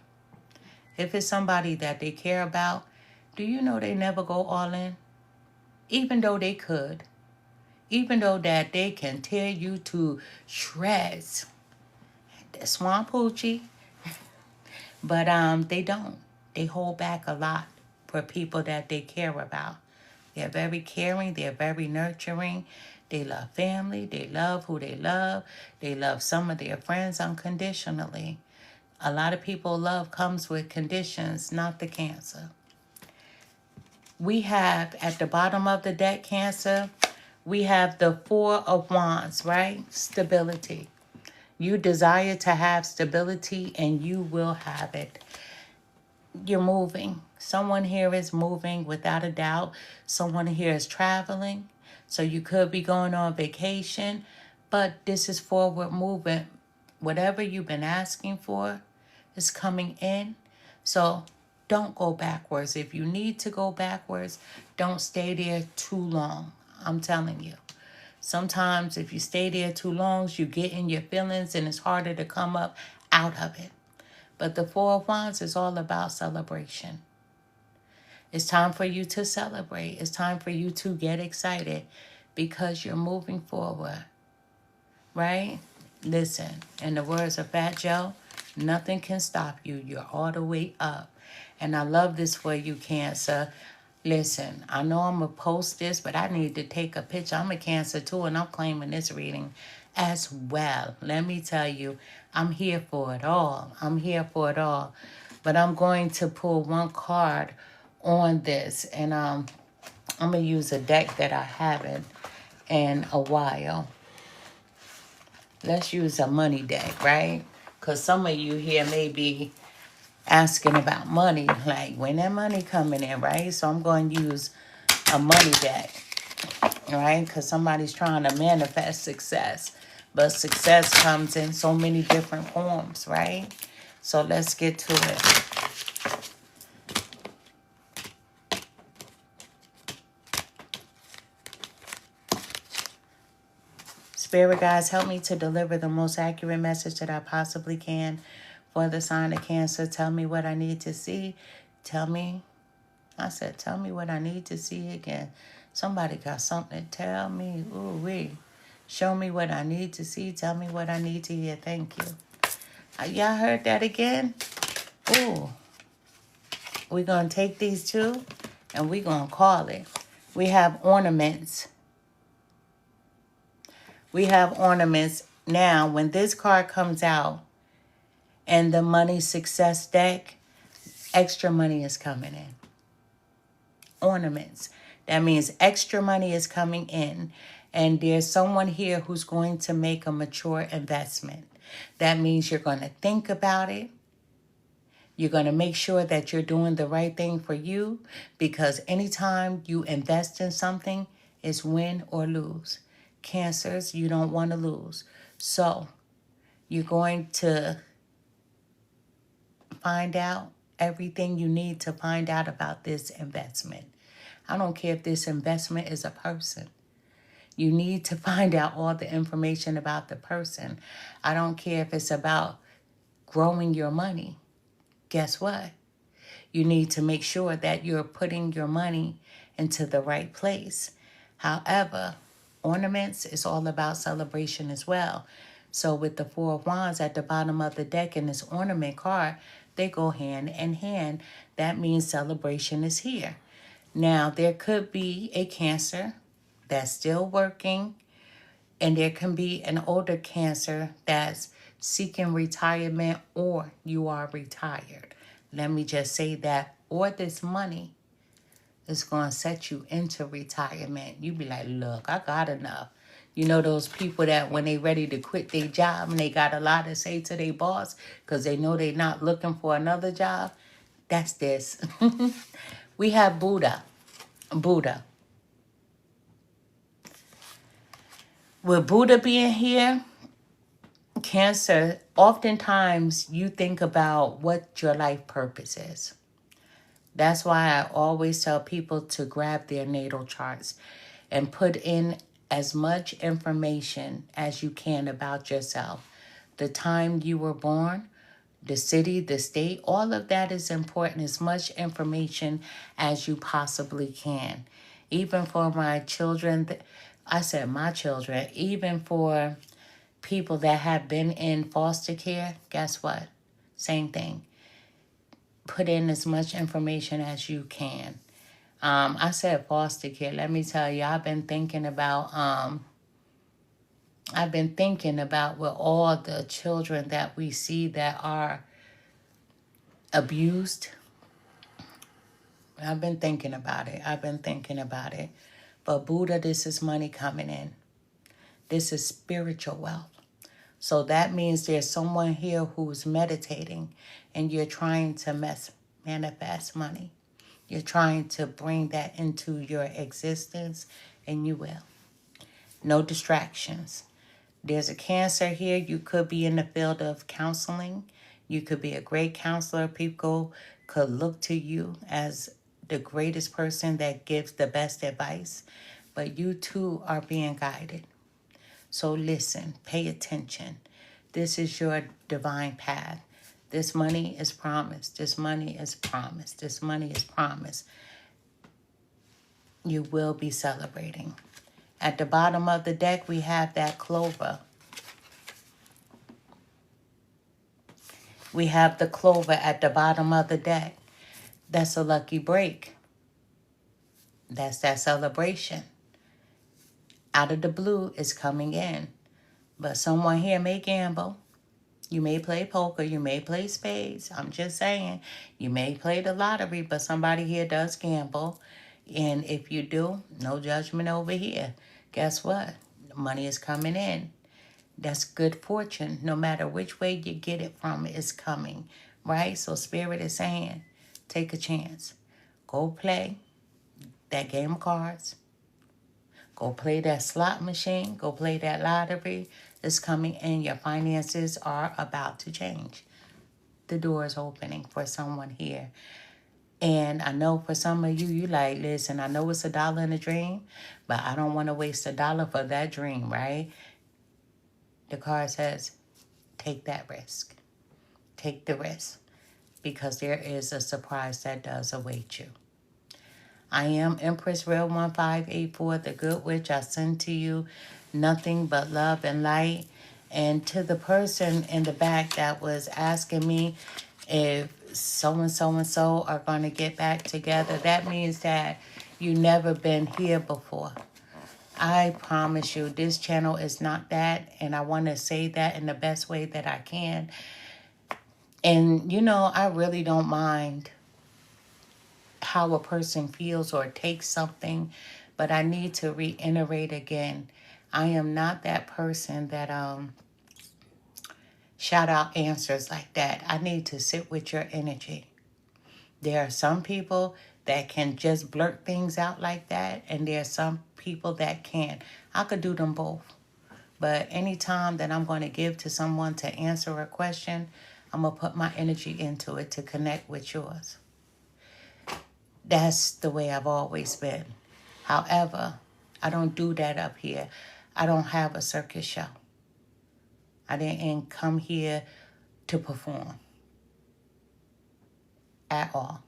if it's somebody that they care about, do you know they never go all in? Even though they could. Even though that they can tear you to shreds. The swamp hoochie. But they don't. They hold back a lot for people that they care about. They're very caring. They're very nurturing. They love family. They love who they love. They love some of their friends unconditionally. A lot of people love comes with conditions, not the Cancer. We have at the bottom of the deck, Cancer, we have the Four of Wands, right? Stability. You desire to have stability and you will have it. You're moving. Someone here is moving without a doubt. Someone here is traveling. So you could be going on vacation, but this is forward movement. Whatever you've been asking for is coming in. So don't go backwards. If you need to go backwards, don't stay there too long. I'm telling you. Sometimes if you stay there too long, you get in your feelings and it's harder to come up out of it. But the Four of Wands is all about celebration. It's time for you to celebrate. It's time for you to get excited because you're moving forward, right? Listen, in the words of Fat Joe, nothing can stop you. You're all the way up. And I love this for you, Cancer. Listen, I know I'm going to post this, but I need to take a picture. I'm a Cancer too, and I'm claiming this reading as well. Let me tell you, I'm here for it all. I'm here for it all. But I'm going to pull one card on this, and I'm going to use a deck that I haven't in a while. Let's use a money deck, right? Because some of you here may be asking about money, like when that money coming in, right? So I'm going to use a money deck, right? Because somebody's trying to manifest success, but success comes in so many different forms, right? So let's get to it. Spirit guides, help me to deliver the most accurate message that I possibly can for the sign of Cancer. Tell me what I need to see. Tell me what I need to see again. Somebody got something to tell me. Ooh, wee. Show me what I need to see. Tell me what I need to hear. Thank you. Y'all heard that again? Ooh. We're going to take these two and we're going to call it. We have ornaments. We have ornaments. Now, when this card comes out and the money success deck, extra money is coming in. Ornaments. That means extra money is coming in. And there's someone here who's going to make a mature investment. That means you're going to think about it. You're going to make sure that you're doing the right thing for you. Because anytime you invest in something, it's win or lose. Cancers, you don't want to lose. So you're going to find out everything you need to find out about this investment. I don't care if this investment is a person. You need to find out all the information about the person. I don't care if it's about growing your money. Guess what? You need to make sure that you're putting your money into the right place. However, ornaments is all about celebration as well. So with the Four of Wands at the bottom of the deck and this ornament card, they go hand in hand. That means celebration is here. Now, there could be a Cancer that's still working, and there can be an older Cancer that's seeking retirement, or you are retired. Let me just say that. Or this money is going to set you into retirement. You be like, look, I got enough. You know those people that when they ready to quit their job and they got a lot to say to their boss because they know they're not looking for another job? That's this. We have Buddha. With Buddha being here, Cancer, oftentimes you think about what your life purpose is. That's why I always tell people to grab their natal charts and put in as much information as you can about yourself. The time you were born, the city, the state, all of that is important. As much information as you possibly can. Even for my children, I said my children, even for people that have been in foster care, guess what? Same thing. Put in as much information as you can. I said foster care. Let me tell you, I've been thinking about with all the children that we see that are abused. I've been thinking about it. But Buddha, this is money coming in. This is spiritual wealth. So that means there's someone here who's meditating and you're trying to manifest money. You're trying to bring that into your existence, and you will. No distractions. There's a Cancer here. You could be in the field of counseling. You could be a great counselor. People could look to you as the greatest person that gives the best advice. But you too are being guided. So listen, pay attention. This is your divine path. This money is promised. This money is promised. This money is promised. You will be celebrating. At the bottom of the deck, we have that clover. We have the clover at the bottom of the deck. That's a lucky break. That's that celebration. Out of the blue is coming in. But someone here may gamble. You may play poker. You may play spades. I'm just saying. You may play the lottery, but somebody here does gamble. And if you do, no judgment over here. Guess what? Money is coming in. That's good fortune. No matter which way you get it from, it's coming. Right? So Spirit is saying, take a chance. Go play that game of cards. Go play that slot machine. Go play that lottery. It's coming in. Your finances are about to change. The door is opening for someone here. And I know for some of you, you like, listen, I know it's $1 in a dream, but I don't want to waste $1 for that dream, right? The card says, take that risk. Take the risk. Because there is a surprise that does await you. I am Empress Real 1584, the Good Witch. I send to you nothing but love and light. And to the person in the back that was asking me if so-and-so and so are going to get back together, that means that you've never been here before. I promise you, this channel is not that. And I want to say that in the best way that I can. And, you know, I really don't mind how a person feels or takes something, but I need to reiterate again, I am not that person that shout out answers like that. I need to sit with your energy. There are some people that can just blurt things out like that, and there are some people that can't. I could do them both. But anytime that I'm going to give to someone to answer a question, I'm going to put my energy into it to connect with yours. That's the way I've always been. However, I don't do that up here. I don't have a circus show. I didn't come here to perform at all.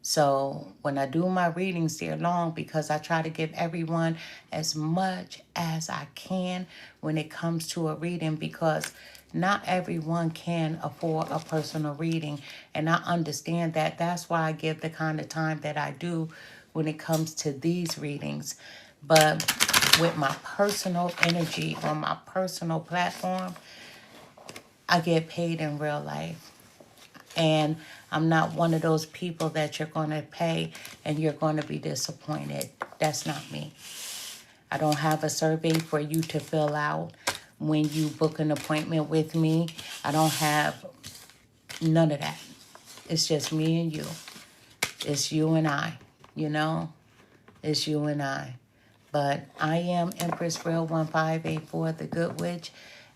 So when I do my readings, they're long because I try to give everyone as much as I can when it comes to a reading, because not everyone can afford a personal reading. And I understand that. That's why I give the kind of time that I do when it comes to these readings. But with my personal energy on my personal platform, I get paid in real life. And I'm not one of those people that you're going to pay and you're going to be disappointed. That's not me. I don't have a survey for you to fill out when you book an appointment with me. I don't have none of that. It's just me and you. It's you and I, you know? It's you and I. But I am Empress Real 1584, the Good Witch.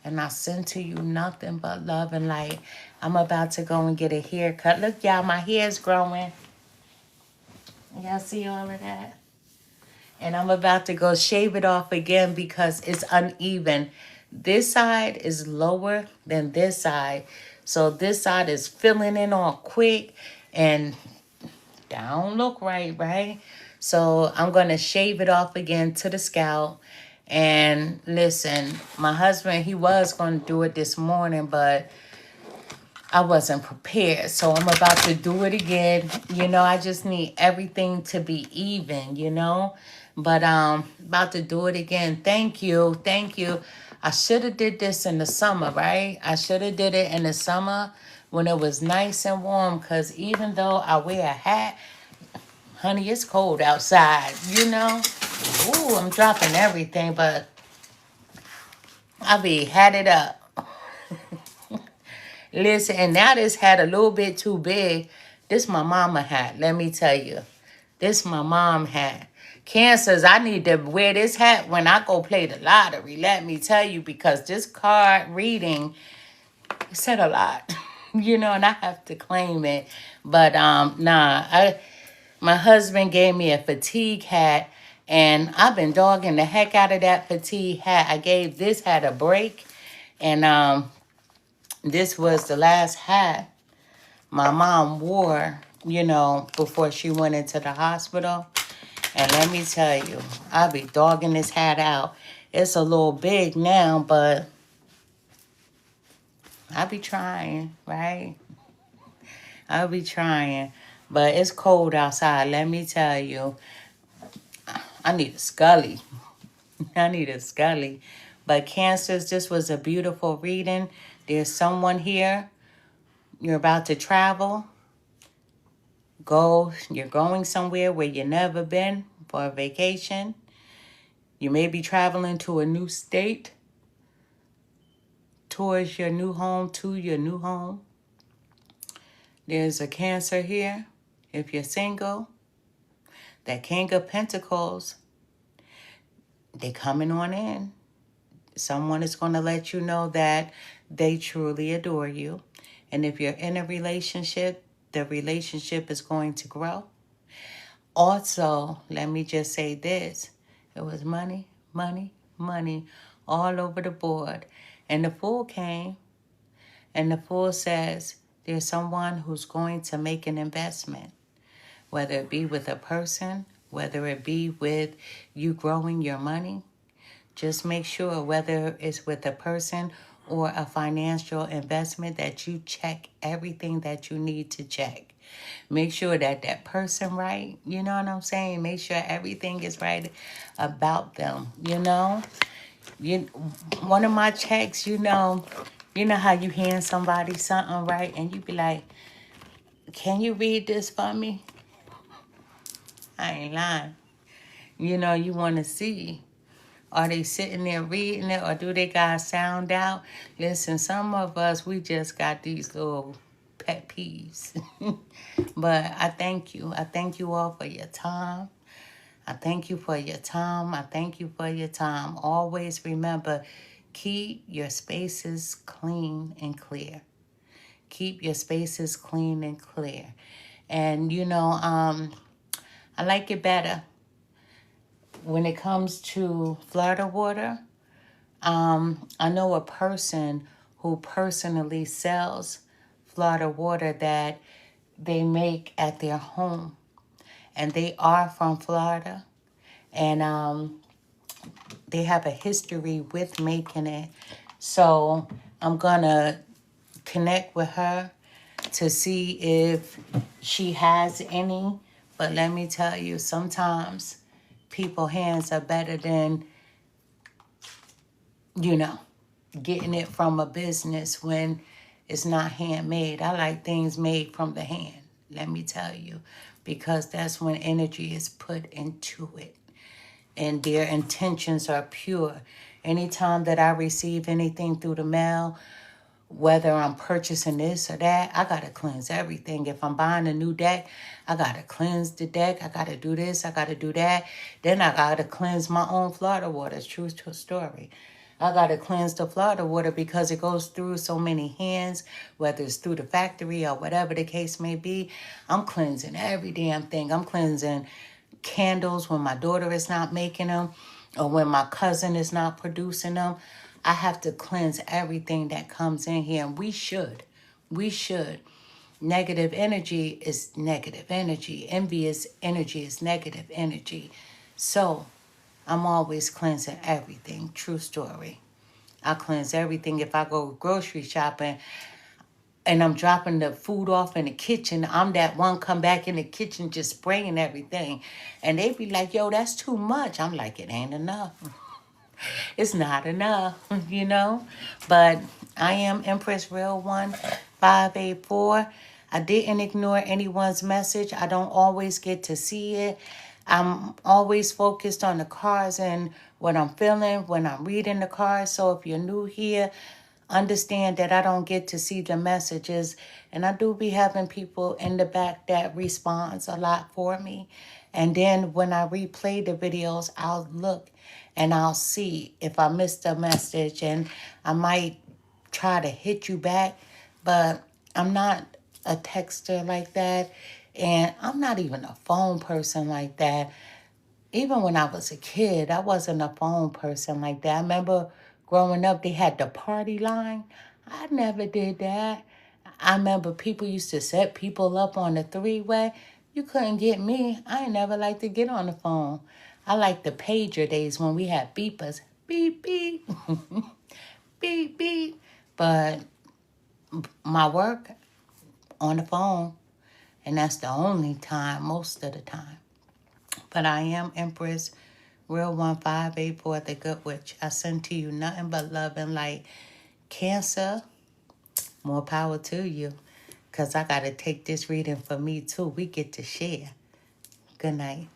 And I send to you nothing but love and light. I'm about to go and get a haircut. Look, y'all, my hair is growing. Y'all see all of that? And I'm about to go shave it off again because it's uneven. This side is lower than this side. So this side is filling in all quick and that don't look right, right? So I'm going to shave it off again to the scalp. And listen, my husband, he was going to do it this morning, but I wasn't prepared. So I'm about to do it again. You know, I just need everything to be even, you know. But about to do it again. Thank you. Thank you. I should have did this in the summer, right? I should have did it in the summer when it was nice and warm. Because even though I wear a hat, honey, it's cold outside, you know. Ooh, I'm dropping everything, but I be had it up. Listen, and now this hat a little bit too big. This my mama hat, let me tell you. This my mom hat. Cancers, I need to wear this hat when I go play the lottery, let me tell you, because this card reading said a lot. You know, and I have to claim it. But my husband gave me a fatigue hat, and I've been dogging the heck out of that fatigue hat. I gave this hat a break, and this was the last hat my mom wore, you know, before she went into the hospital. And let me tell you, I'll be dogging this hat out. It's a little big now, but I'll be trying, right? I'll be trying. But it's cold outside, let me tell you. I need a scully. I need a scully. But Cancers, this was a beautiful reading. There's someone here. You're about to travel. You're going somewhere where you've never been for a vacation. You may be traveling to a new state, towards your new home, to your new home. There's a Cancer here. If you're single, that King of Pentacles, they coming on in. Someone is going to let you know that they truly adore you. And if you're in a relationship, the relationship is going to grow. Also, let me just say this. It was money, money, money all over the board. And the Fool came, and the Fool says there's someone who's going to make an investment, whether it be with a person, whether it be with you growing your money. Just make sure whether it's with a person or a financial investment that you check everything that you need to check. Make sure that that person right, you know what I'm saying? Make sure everything is right about them, you know? One of my checks, you know how you hand somebody something, right? And you be like, can you read this for me? I ain't lying. You know, you want to see. Are they sitting there reading it, or do they got sound out? Listen, some of us, we just got these little pet peeves. But I thank you. I thank you all for your time. I thank you for your time. I thank you for your time. Always remember, keep your spaces clean and clear. Keep your spaces clean and clear. And, you know, I like it better when it comes to Florida water. I know a person who personally sells Florida water that they make at their home. And they are from Florida. And they have a history with making it. So I'm going to connect with her to see if she has any. But let me tell you, sometimes people's hands are better than, you know, getting it from a business when it's not handmade. I like things made from the hand, let me tell you, because that's when energy is put into it and their intentions are pure. Anytime that I receive anything through the mail, whether I'm purchasing this or that, I got to cleanse everything. If I'm buying a new deck, I got to cleanse the deck. I got to do this. I got to do that. Then I got to cleanse my own Florida water. True story. I got to cleanse the Florida water because it goes through so many hands, whether it's through the factory or whatever the case may be. I'm cleansing every damn thing. I'm cleansing candles when my daughter is not making them or when my cousin is not producing them. I have to cleanse everything that comes in here. And we should. We should. Negative energy is negative energy. Envious energy is negative energy. So I'm always cleansing everything. True story. I cleanse everything. If I go grocery shopping and I'm dropping the food off in the kitchen, I'm that one come back in the kitchen just spraying everything. And they be like, yo, that's too much. I'm like, it ain't enough. It's not enough, you know. But I am Empress Real 1584. I didn't ignore anyone's message. I don't always get to see it. I'm always focused on the cards and what I'm feeling when I'm reading the cards. So if you're new here, understand that I don't get to see the messages. And I do be having people in the back that responds a lot for me. And then when I replay the videos, I'll look and I'll see if I missed a message, and I might try to hit you back, but I'm not a texter like that, and I'm not even a phone person like that. Even when I was a kid, I wasn't a phone person like that. I remember growing up, they had the party line. I never did that. I remember people used to set people up on the three-way. You couldn't get me. I ain't never liked to get on the phone. I like the pager days when we had beepers. Beep, beep. Beep, beep. But my work on the phone, and that's the only time, most of the time. But I am Empress Real 1584, the Good Witch. I send to you nothing but love and light. Cancer, more power to you. Because I got to take this reading for me too. We get to share. Good night.